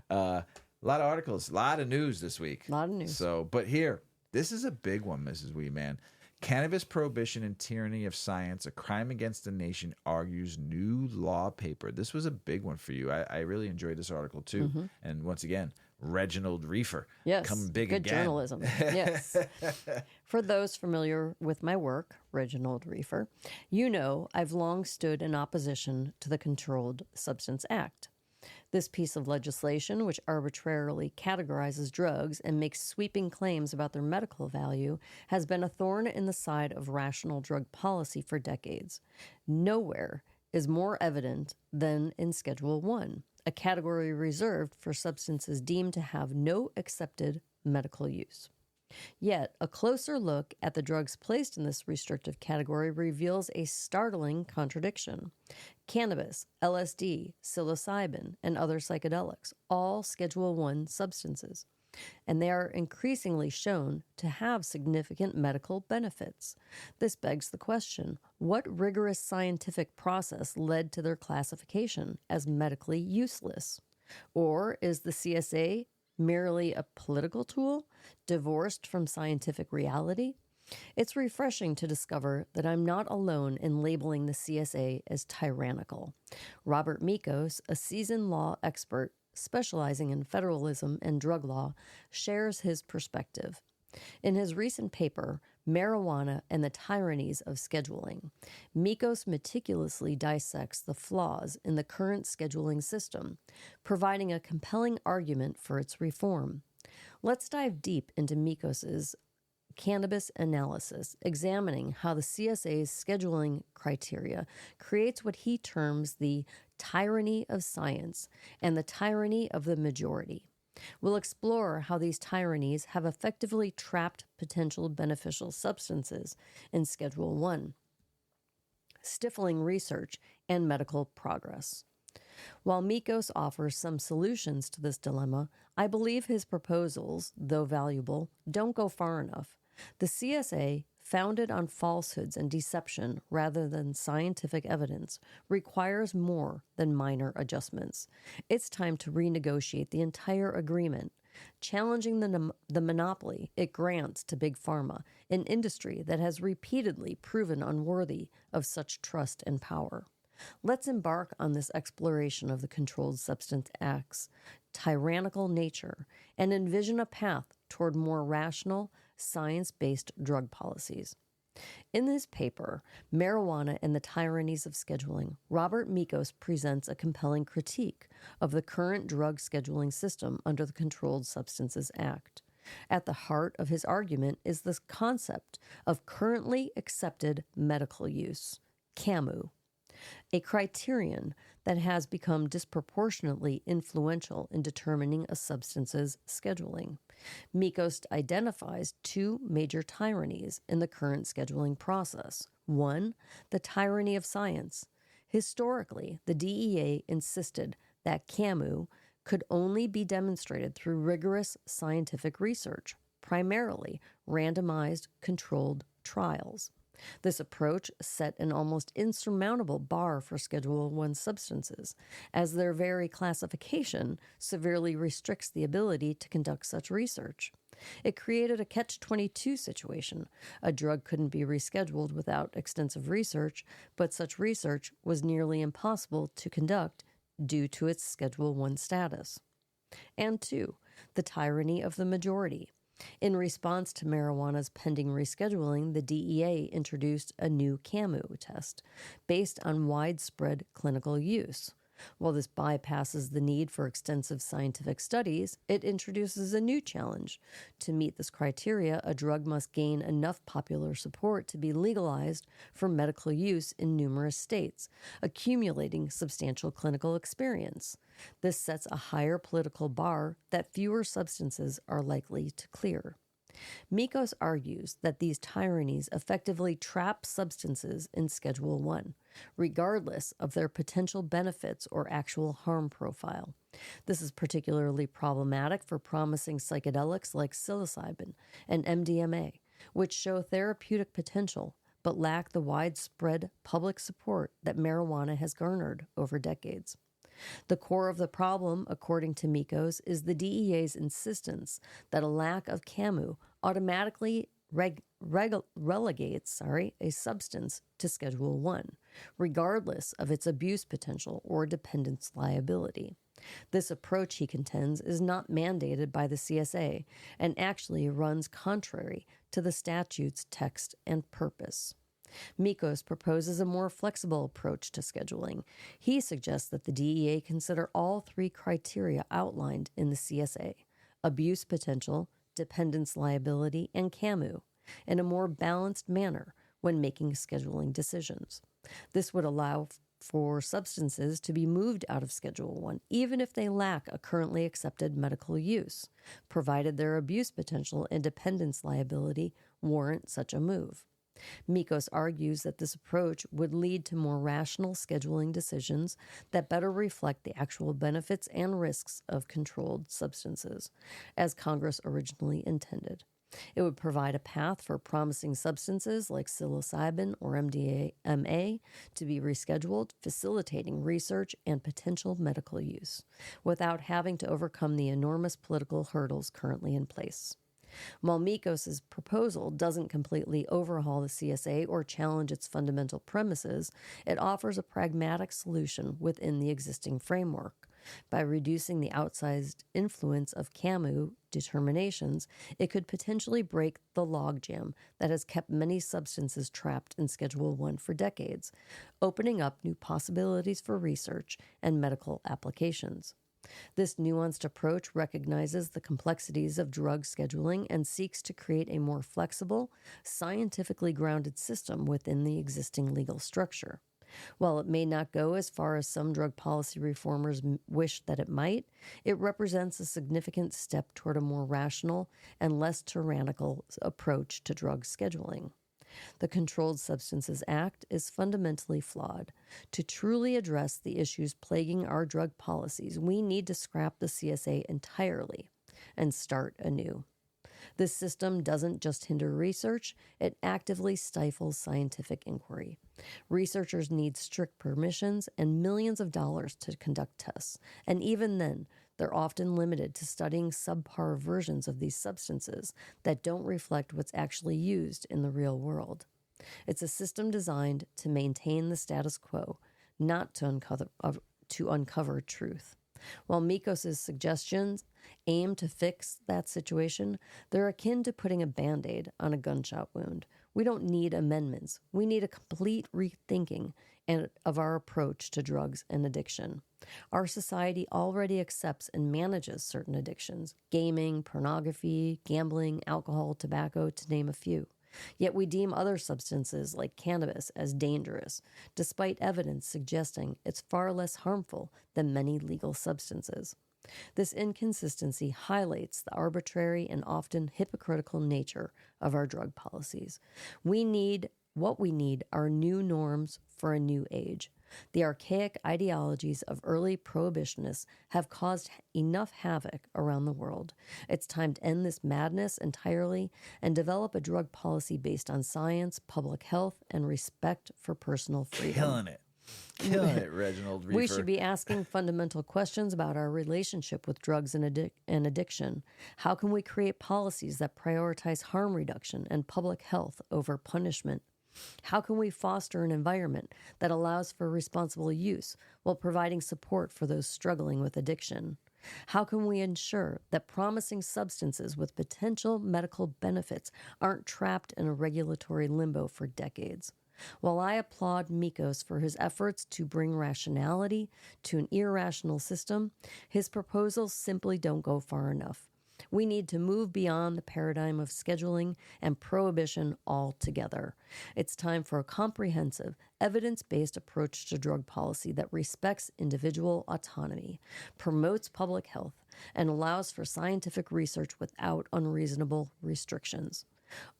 A lot of articles, a lot of news this week. A lot of news. But here, this is a big one, Mrs. Weedman. Cannabis Prohibition and Tyranny of Science, a crime against the nation, argues new law paper. This was a big one for you. I really enjoyed this article too. Mm-hmm. And once again, Reginald Reefer. Yes. Come big good again. Journalism. Yes. For those familiar with my work, Reginald Reefer, you know I've long stood in opposition to the Controlled Substance Act. This piece of legislation, which arbitrarily categorizes drugs and makes sweeping claims about their medical value, has been a thorn in the side of rational drug policy for decades. Nowhere is more evident than in Schedule 1, a category reserved for substances deemed to have no accepted medical use. Yet, a closer look at the drugs placed in this restrictive category reveals a startling contradiction. Cannabis, LSD, psilocybin, and other psychedelics, all Schedule 1 substances, and they are increasingly shown to have significant medical benefits. This begs the question, what rigorous scientific process led to their classification as medically useless? Or is the CSA merely a political tool, divorced from scientific reality? It's refreshing to discover that I'm not alone in labeling the CSA as tyrannical. Robert Mikos, a seasoned law expert specializing in federalism and drug law, shares his perspective. In his recent paper, Marijuana and the Tyrannies of Scheduling, Mikos meticulously dissects the flaws in the current scheduling system, providing a compelling argument for its reform. Let's dive deep into Mikos's Cannabis Analysis, examining how the CSA's scheduling criteria creates what he terms the tyranny of science and the tyranny of the majority. We'll explore how these tyrannies have effectively trapped potential beneficial substances in Schedule 1, stifling research and medical progress. While Mikos offers some solutions to this dilemma, I believe his proposals, though valuable, don't go far enough. The CSA, founded on falsehoods and deception rather than scientific evidence, requires more than minor adjustments. It's time to renegotiate the entire agreement, challenging the monopoly it grants to Big Pharma, an industry that has repeatedly proven unworthy of such trust and power. Let's embark on this exploration of the Controlled Substance Act's tyrannical nature and envision a path toward more rational, science-based drug policies. In this paper, Marijuana and the Tyrannies of Scheduling, Robert Mikos presents a compelling critique of the current drug scheduling system under the Controlled Substances Act. At the heart of his argument is the concept of currently accepted medical use, CAMU, a criterion that has become disproportionately influential in determining a substance's scheduling. Mikos identifies two major tyrannies in the current scheduling process. One, the tyranny of science. Historically, the DEA insisted that CAMU could only be demonstrated through rigorous scientific research, primarily randomized controlled trials. This approach set an almost insurmountable bar for Schedule I substances, as their very classification severely restricts the ability to conduct such research. It created a catch-22 situation. A drug couldn't be rescheduled without extensive research, but such research was nearly impossible to conduct due to its Schedule I status. And two, the tyranny of the majority. In response to marijuana's pending rescheduling, the DEA introduced a new CAMU test based on widespread clinical use. While this bypasses the need for extensive scientific studies, it introduces a new challenge. To meet this criteria, a drug must gain enough popular support to be legalized for medical use in numerous states, accumulating substantial clinical experience. This sets a higher political bar that fewer substances are likely to clear. Mikos argues that these tyrannies effectively trap substances in Schedule I, regardless of their potential benefits or actual harm profile. This is particularly problematic for promising psychedelics like psilocybin and MDMA, which show therapeutic potential but lack the widespread public support that marijuana has garnered over decades. The core of the problem, according to Mikos, is the DEA's insistence that a lack of CAMU automatically relegates a substance to Schedule I, regardless of its abuse potential or dependence liability. This approach, he contends, is not mandated by the CSA and actually runs contrary to the statute's text and purpose. Mikos proposes a more flexible approach to scheduling. He suggests that the DEA consider all three criteria outlined in the CSA: abuse potential, dependence liability, and CAMU, in a more balanced manner when making scheduling decisions. This would allow for substances to be moved out of Schedule I, even if they lack a currently accepted medical use, provided their abuse potential and dependence liability warrant such a move. Mikos argues that this approach would lead to more rational scheduling decisions that better reflect the actual benefits and risks of controlled substances, as Congress originally intended. It would provide a path for promising substances like psilocybin or MDMA to be rescheduled, facilitating research and potential medical use, without having to overcome the enormous political hurdles currently in place. While Mikos' proposal doesn't completely overhaul the CSA or challenge its fundamental premises, it offers a pragmatic solution within the existing framework. By reducing the outsized influence of CAMU determinations, it could potentially break the logjam that has kept many substances trapped in Schedule I for decades, opening up new possibilities for research and medical applications. This nuanced approach recognizes the complexities of drug scheduling and seeks to create a more flexible, scientifically grounded system within the existing legal structure. While it may not go as far as some drug policy reformers wish that it might, it represents a significant step toward a more rational and less tyrannical approach to drug scheduling. The Controlled Substances Act is fundamentally flawed. To truly address the issues plaguing our drug policies, we need to scrap the CSA entirely and start anew. This system doesn't just hinder research, it actively stifles scientific inquiry. Researchers need strict permissions and millions of dollars to conduct tests, and even then, they're often limited to studying subpar versions of these substances that don't reflect what's actually used in the real world. It's a system designed to maintain the status quo, not to uncover truth. While Mikos's suggestions aim to fix that situation, they're akin to putting a Band-Aid on a gunshot wound. We don't need amendments. We need a complete rethinking of our approach to drugs and addiction. Our society already accepts and manages certain addictions: gaming, pornography, gambling, alcohol, tobacco, to name a few. Yet we deem other substances like cannabis as dangerous, despite evidence suggesting it's far less harmful than many legal substances. This inconsistency highlights the arbitrary and often hypocritical nature of our drug policies. What we need are new norms for a new age. The archaic ideologies of early prohibitionists have caused enough havoc around the world. It's time to end this madness entirely and develop a drug policy based on science, public health, and respect for personal freedom. Killing it, Reginald Reefer. We should be asking fundamental questions about our relationship with drugs and addiction. How can we create policies that prioritize harm reduction and public health over punishment? How can we foster an environment that allows for responsible use while providing support for those struggling with addiction? How can we ensure that promising substances with potential medical benefits aren't trapped in a regulatory limbo for decades? While I applaud Mikos for his efforts to bring rationality to an irrational system, his proposals simply don't go far enough. We need to move beyond the paradigm of scheduling and prohibition altogether. It's time for a comprehensive, evidence-based approach to drug policy that respects individual autonomy, promotes public health, and allows for scientific research without unreasonable restrictions.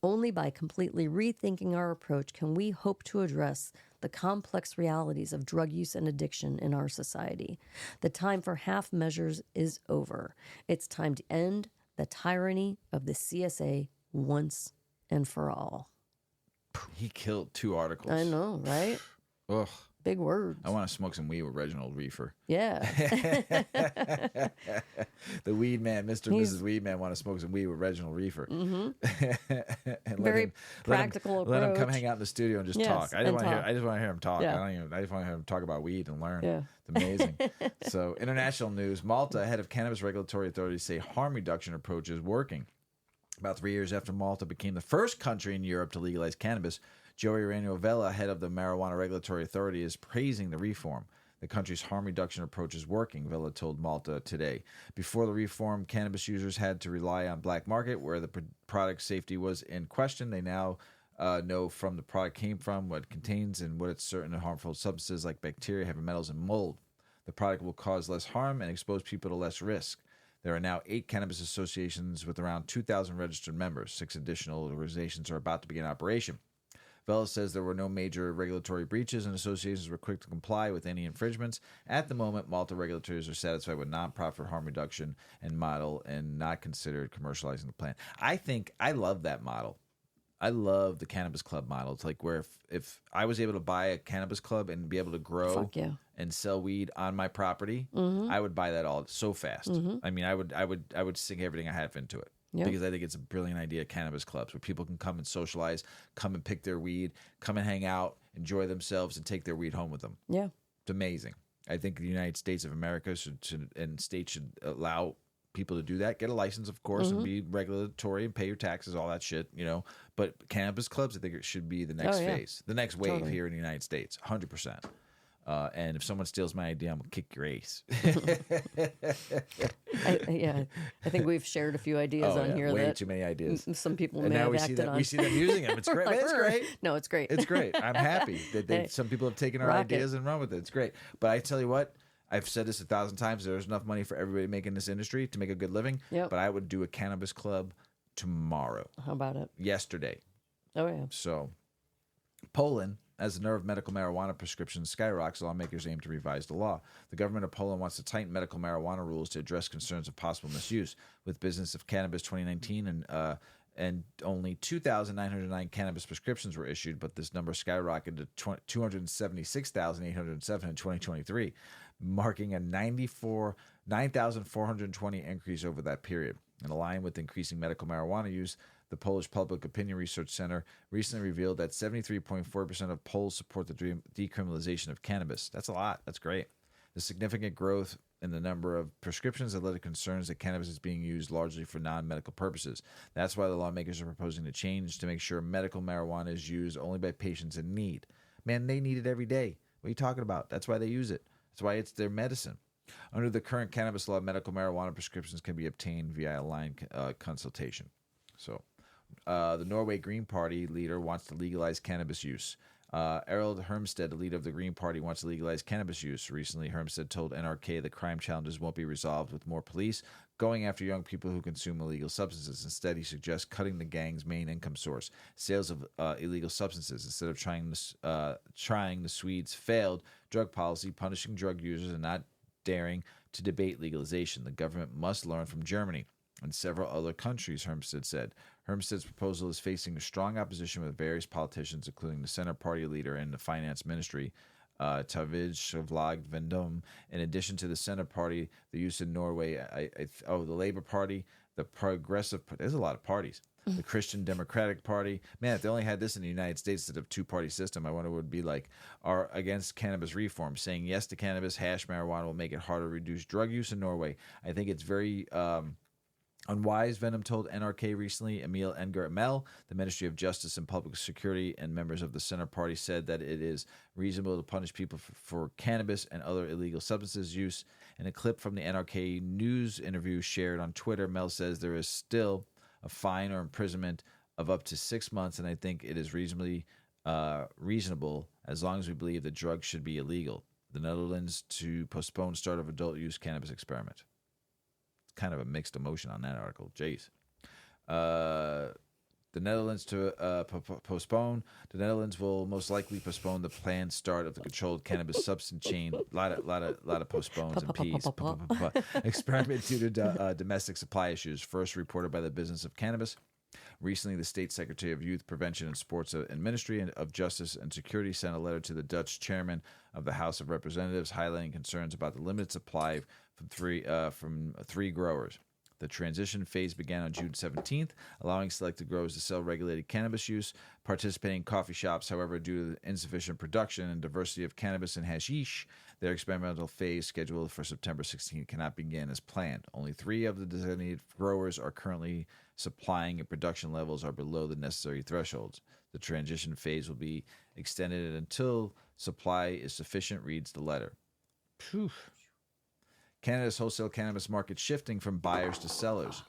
Only by completely rethinking our approach can we hope to address the complex realities of drug use and addiction in our society. The time for half measures is over. It's time to end the tyranny of the CSA once and for all. He killed 2 articles. I know, right? Ugh. Big words. I want to smoke some weed with Reginald Reefer. Yeah. The weed man, Mr. and Mrs. Weedman, want to smoke some weed with Reginald Reefer. Mm-hmm. And Very practical approach. Let him come hang out in the studio and just talk. I just want to hear him talk. Yeah. I just want to hear him talk about weed and learn. Yeah. It's amazing. So, international news: Malta, head of cannabis regulatory authorities, say harm reduction approach is working. About 3 years after Malta became the first country in Europe to legalize cannabis, Joey Reno Vela, head of the Marijuana Regulatory Authority, is praising the reform. The country's harm reduction approach is working, Vela told Malta today. Before the reform, cannabis users had to rely on black market, where the product safety was in question. They now know from the product came from, what it contains, and what it's certain harmful substances like bacteria, heavy metals, and mold. The product will cause less harm and expose people to less risk. There are now 8 cannabis associations with around 2,000 registered members. 6 additional organizations are about to begin operation. Vela says there were no major regulatory breaches and associations were quick to comply with any infringements. At the moment, Malta regulators are satisfied with nonprofit harm reduction and model and not considered commercializing the plant. I love that model. I love the Cannabis Club model. It's like where if I was able to buy a cannabis club and be able to grow and sell weed on my property, I would buy that all so fast. I mean, I would sink everything I have into it. Yep. Because I think it's a brilliant idea, cannabis clubs, where people can come and socialize, come and pick their weed, come and hang out, enjoy themselves, and take their weed home with them. Yeah. It's amazing. I think the United States of America and states should allow people to do that. Get a license, of course, and be regulatory and pay your taxes, all that shit, you know. But cannabis clubs, I think it should be the next phase, the next wave here in the United States, 100%. And if someone steals my idea, I'm gonna kick your ass. I think we've shared a few ideas on here way that too many ideas. some people And may now have we see acted that on. we see them using them. It's great. Like, It's great. No, it's great. It's great. I'm happy that Hey, some people have taken our rock ideas it. and run with it. It's great. But I tell you what, I've said this 1,000 times. There's enough money for everybody making this industry to make a good living. Yep. But I would do a cannabis club tomorrow. How about it? Yesterday. Oh, yeah. So, Poland, as the number of medical marijuana prescriptions skyrockets, lawmakers aim to revise the law. The government of Poland wants to tighten medical marijuana rules to address concerns of possible misuse. With business of cannabis 2019 and only 2,909 cannabis prescriptions were issued, but this number skyrocketed to 276,807 in 2023, marking a 9,420 increase over that period. In line with increasing medical marijuana use, the Polish Public Opinion Research Center recently revealed that 73.4% of Poles support the decriminalization of cannabis. That's a lot. That's great. The significant growth in the number of prescriptions has led to concerns that cannabis is being used largely for non-medical purposes. That's why the lawmakers are proposing to change to make sure medical marijuana is used only by patients in need. Man, they need it every day. What are you talking about? That's why they use it. That's why it's their medicine. Under the current cannabis law, medical marijuana prescriptions can be obtained via online consultation. So, the Norway Green Party leader wants to legalize cannabis use. Erlend Hermsted, the leader of the Green Party, wants to legalize cannabis use. Recently, Hermsted told NRK that crime challenges won't be resolved with more police going after young people who consume illegal substances. Instead, he suggests cutting the gang's main income source, sales of illegal substances. Instead of trying the Swedes' failed drug policy, punishing drug users and not daring to debate legalization. The government must learn from Germany and several other countries, Hermsted said. Hermsted's proposal is facing a strong opposition with various politicians, including the Center Party leader and the Finance Ministry, Tavid Shavlag Vendum. In addition to the Center Party, the use in Norway, the Labour Party, the Progressive, there's a lot of parties. The Christian Democratic Party. Man, if they only had this in the United States instead of two-party system, I wonder what it would be like. Are against cannabis reform, saying yes to cannabis, hash marijuana will make it harder to reduce drug use in Norway. I think it's very unwise, Venom told NRK recently. Emil Enger-Mel, the Ministry of Justice and Public Security, and members of the Center Party said that it is reasonable to punish people for cannabis and other illegal substances use. In a clip from the NRK News interview shared on Twitter, Mel says there is still a fine or imprisonment of up to 6 months, and I think it is reasonable as long as we believe the drug should be illegal. The Netherlands to postpone start of adult use cannabis experiment. Kind of a mixed emotion on that article. Jeez. The Netherlands to postpone. The Netherlands will most likely postpone the planned start of the controlled cannabis substance chain. Lot of postpones and P's. Experiment due to domestic supply issues. First reported by the Business of Cannabis. Recently, the State Secretary of Youth Prevention and Sports and Ministry of Justice and Security sent a letter to the Dutch chairman of the House of Representatives highlighting concerns about the limited supply from three growers. The transition phase began on June 17th, allowing selected growers to sell regulated cannabis use. Participating coffee shops, however, due to the insufficient production and diversity of cannabis and hashish, their experimental phase, scheduled for September 16th, cannot begin as planned. Only 3 of the designated growers are currently supplying, and production levels are below the necessary thresholds. The transition phase will be extended until supply is sufficient, reads the letter. Phew. Canada's wholesale cannabis market shifting from buyers to sellers.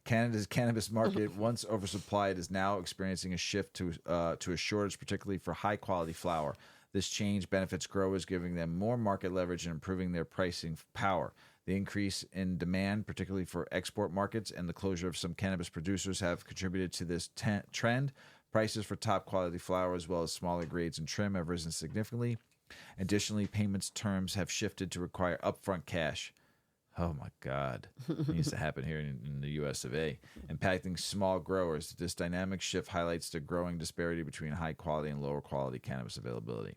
Canada's cannabis market, once oversupplied, is now experiencing a shift to a shortage, particularly for high-quality flower. This change benefits growers, giving them more market leverage and improving their pricing power. The increase in demand, particularly for export markets, and the closure of some cannabis producers have contributed to this trend. Prices for top-quality flower, as well as smaller grades and trim, have risen significantly. Additionally, payments terms have shifted to require upfront cash. Oh, my God. It needs to happen here in the U.S. of A. Impacting small growers. This dynamic shift highlights the growing disparity between high-quality and lower-quality cannabis availability.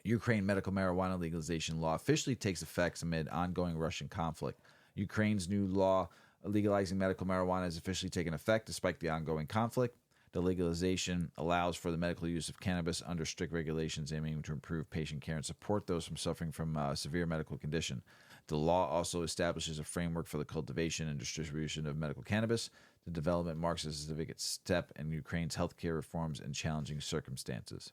Ukraine medical marijuana legalization law officially takes effect amid ongoing Russian conflict. Ukraine's new law legalizing medical marijuana has officially taken effect despite the ongoing conflict. The legalization allows for the medical use of cannabis under strict regulations aiming to improve patient care and support those suffering from severe medical condition. The law also establishes a framework for the cultivation and distribution of medical cannabis. The development marks a significant step in Ukraine's healthcare reforms in challenging circumstances.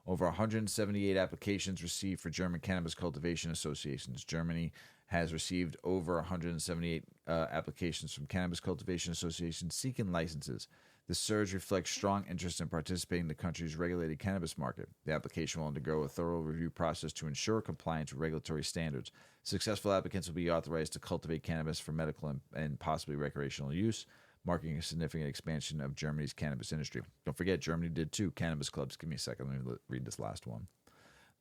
Over 178 applications received for German cannabis cultivation associations. Germany has received over 178 applications from cannabis cultivation associations seeking licenses. The surge reflects strong interest in participating in the country's regulated cannabis market. The application will undergo a thorough review process to ensure compliance with regulatory standards. Successful applicants will be authorized to cultivate cannabis for medical and possibly recreational use, marking a significant expansion of Germany's cannabis industry. Don't forget, Germany did too. Cannabis clubs. Give me a second. Let me read this last one.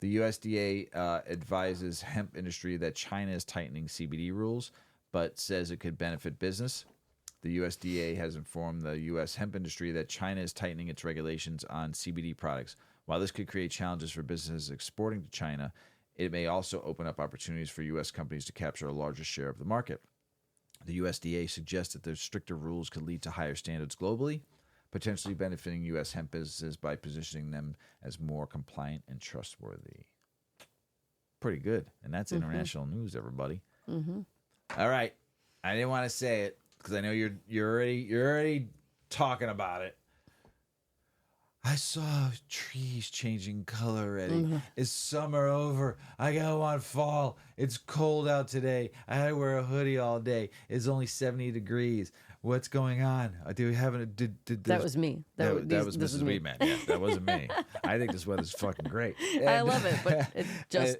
The USDA advises hemp industry that China is tightening CBD rules, but says it could benefit business. The USDA has informed the U.S. hemp industry that China is tightening its regulations on CBD products. While this could create challenges for businesses exporting to China, it may also open up opportunities for U.S. companies to capture a larger share of the market. The USDA suggests that the stricter rules could lead to higher standards globally, potentially benefiting U.S. hemp businesses by positioning them as more compliant and trustworthy. Pretty good. And that's international news, everybody. All right. I didn't want to say it because I know you're already talking about it. I saw trees changing color already. Is summer over? I gotta want fall. It's cold out today. I had to wear a hoodie all day. It's only 70 degrees. What's going on? Do we have That was me. That was Mrs. Weedman. Yeah, that wasn't me. I think this weather's fucking great. I love it, but it just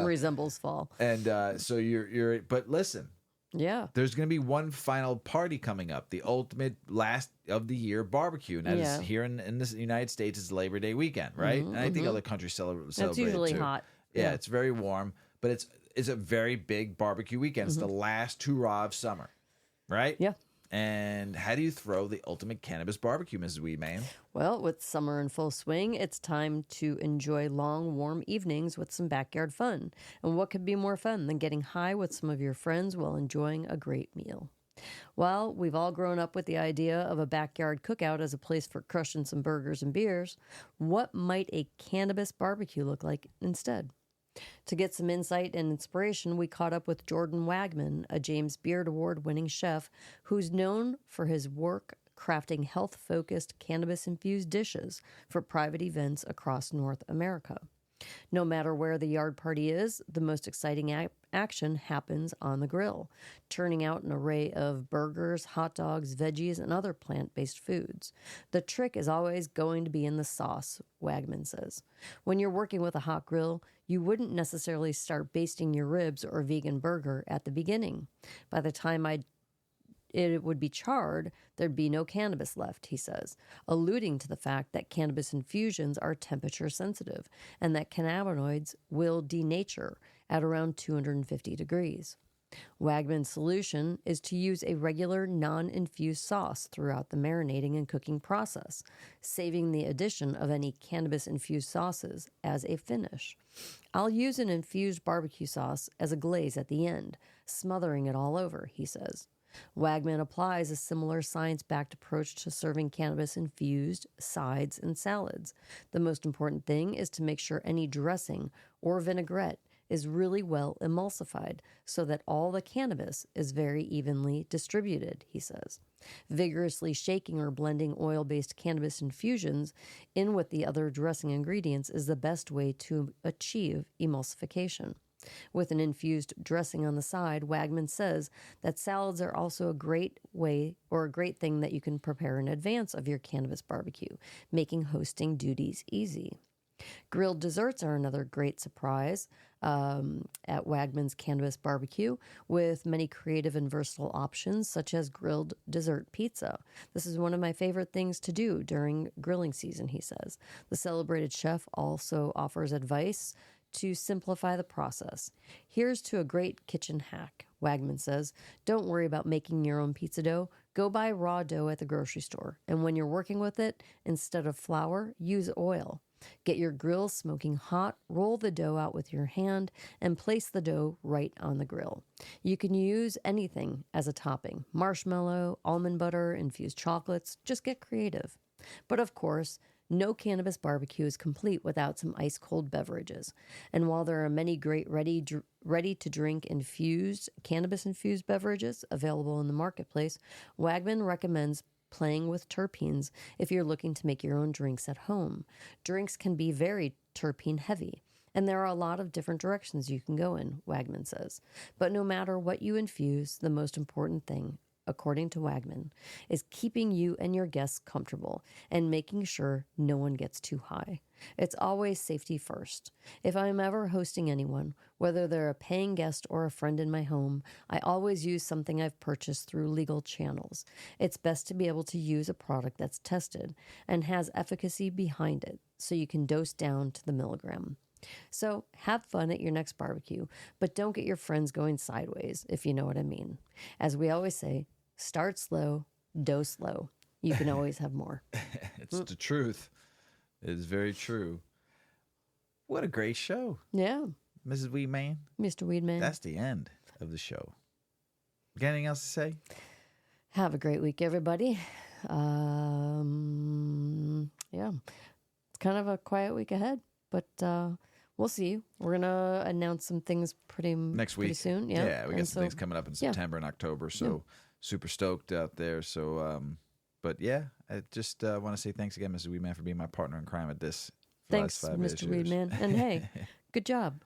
resembles fall. And so you're. But listen. Yeah. There's going to be one final party coming up, the ultimate last of the year barbecue. And that is here in the United States, it's Labor Day weekend, right? And I think other countries celebrate it's usually too. hot. Yeah, it's very warm, but it's a very big barbecue weekend. It's the last hurrah of summer, right? Yeah. And how do you throw the ultimate cannabis barbecue, Mrs. Weedman? Well, with summer in full swing, it's time to enjoy long, warm evenings with some backyard fun. And what could be more fun than getting high with some of your friends while enjoying a great meal? Well, we've all grown up with the idea of a backyard cookout as a place for crushing some burgers and beers. What might a cannabis barbecue look like instead? To get some insight and inspiration, we caught up with Jordan Wagman, a James Beard Award-winning chef who's known for his work crafting health-focused cannabis-infused dishes for private events across North America. No matter where the yard party is, the most exciting action happens on the grill, turning out an array of burgers, hot dogs, veggies, and other plant-based foods. The trick is always going to be in the sauce, Wagman says. When you're working with a hot grill, you wouldn't necessarily start basting your ribs or vegan burger at the beginning. By the time it would be charred, there'd be no cannabis left, he says, alluding to the fact that cannabis infusions are temperature sensitive and that cannabinoids will denature at around 250 degrees. Wagman's solution is to use a regular non-infused sauce throughout the marinating and cooking process, saving the addition of any cannabis-infused sauces as a finish. I'll use an infused barbecue sauce as a glaze at the end, smothering it all over, he says. Wagman applies a similar science-backed approach to serving cannabis-infused sides and salads. The most important thing is to make sure any dressing or vinaigrette is really well emulsified so that all the cannabis is very evenly distributed, he says. Vigorously shaking or blending oil-based cannabis infusions in with the other dressing ingredients is the best way to achieve emulsification. With an infused dressing on the side, Wagman says that salads are also a great way or a great thing that you can prepare in advance of your cannabis barbecue, making hosting duties easy. Grilled desserts are another great surprise at Wagman's Cannabis Barbecue, with many creative and versatile options, such as grilled dessert pizza. This is one of my favorite things to do during grilling season, he says. The celebrated chef also offers advice to simplify the process. Here's to a great kitchen hack, Wagman says. Don't worry about making your own pizza dough. Go buy raw dough at the grocery store. And when you're working with it, instead of flour, use oil. Get your grill smoking hot, roll the dough out with your hand, and place the dough right on the grill. You can use anything as a topping. Marshmallow, almond butter, infused chocolates. Just get creative. But of course, no cannabis barbecue is complete without some ice-cold beverages. And while there are many great ready-to-drink cannabis-infused beverages available in the marketplace, Wagman recommends playing with terpenes if you're looking to make your own drinks at home. Drinks can be very terpene heavy, and there are a lot of different directions you can go in, Wagman says. But no matter what you infuse, the most important thing, according to Wagman, is keeping you and your guests comfortable and making sure no one gets too high. It's always safety first. If I'm ever hosting anyone, whether they're a paying guest or a friend in my home, I always use something I've purchased through legal channels. It's best to be able to use a product that's tested and has efficacy behind it, so you can dose down to the milligram. So have fun at your next barbecue, but don't get your friends going sideways, if you know what I mean. As we always say, start slow, dose low. You can always have more. It's the truth. It is very true. What a great show. Yeah. Mrs. Weedman. Mr. Weedman. That's the end of the show. Got anything else to say? Have a great week, everybody. Yeah. It's kind of a quiet week ahead, but we'll see. We're going to announce some things pretty soon. Yeah, we got some things coming up in September and October, so super stoked out there. So, but yeah, I just want to say thanks again, Mrs. Weedman, for being my partner in crime at this. Thanks, Mr. Weedman. And hey, good job.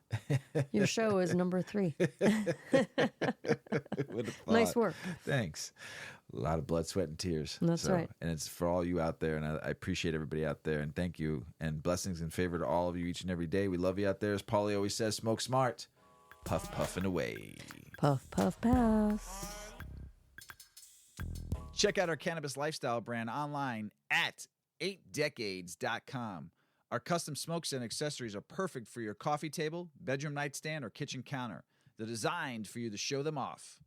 Your show is number 3. Nice work. Thanks. A lot of blood, sweat, and tears. That's right. And it's for all you out there, and I appreciate everybody out there, and thank you, and blessings and favor to all of you each and every day. We love you out there. As Paulie always says, smoke smart, puff, puff, and away. Puff, puff, pass. Check out our cannabis lifestyle brand online at 8decades.com. Our custom smokes and accessories are perfect for your coffee table, bedroom nightstand, or kitchen counter. They're designed for you to show them off.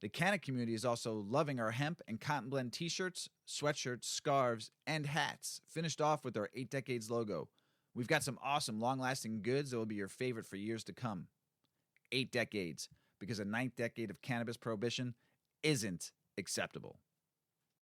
The Canna community is also loving our hemp and cotton blend t-shirts, sweatshirts, scarves, and hats, finished off with our 8 Decades logo. We've got some awesome long-lasting goods that will be your favorite for years to come. 8 Decades, because a 9th decade of cannabis prohibition isn't acceptable.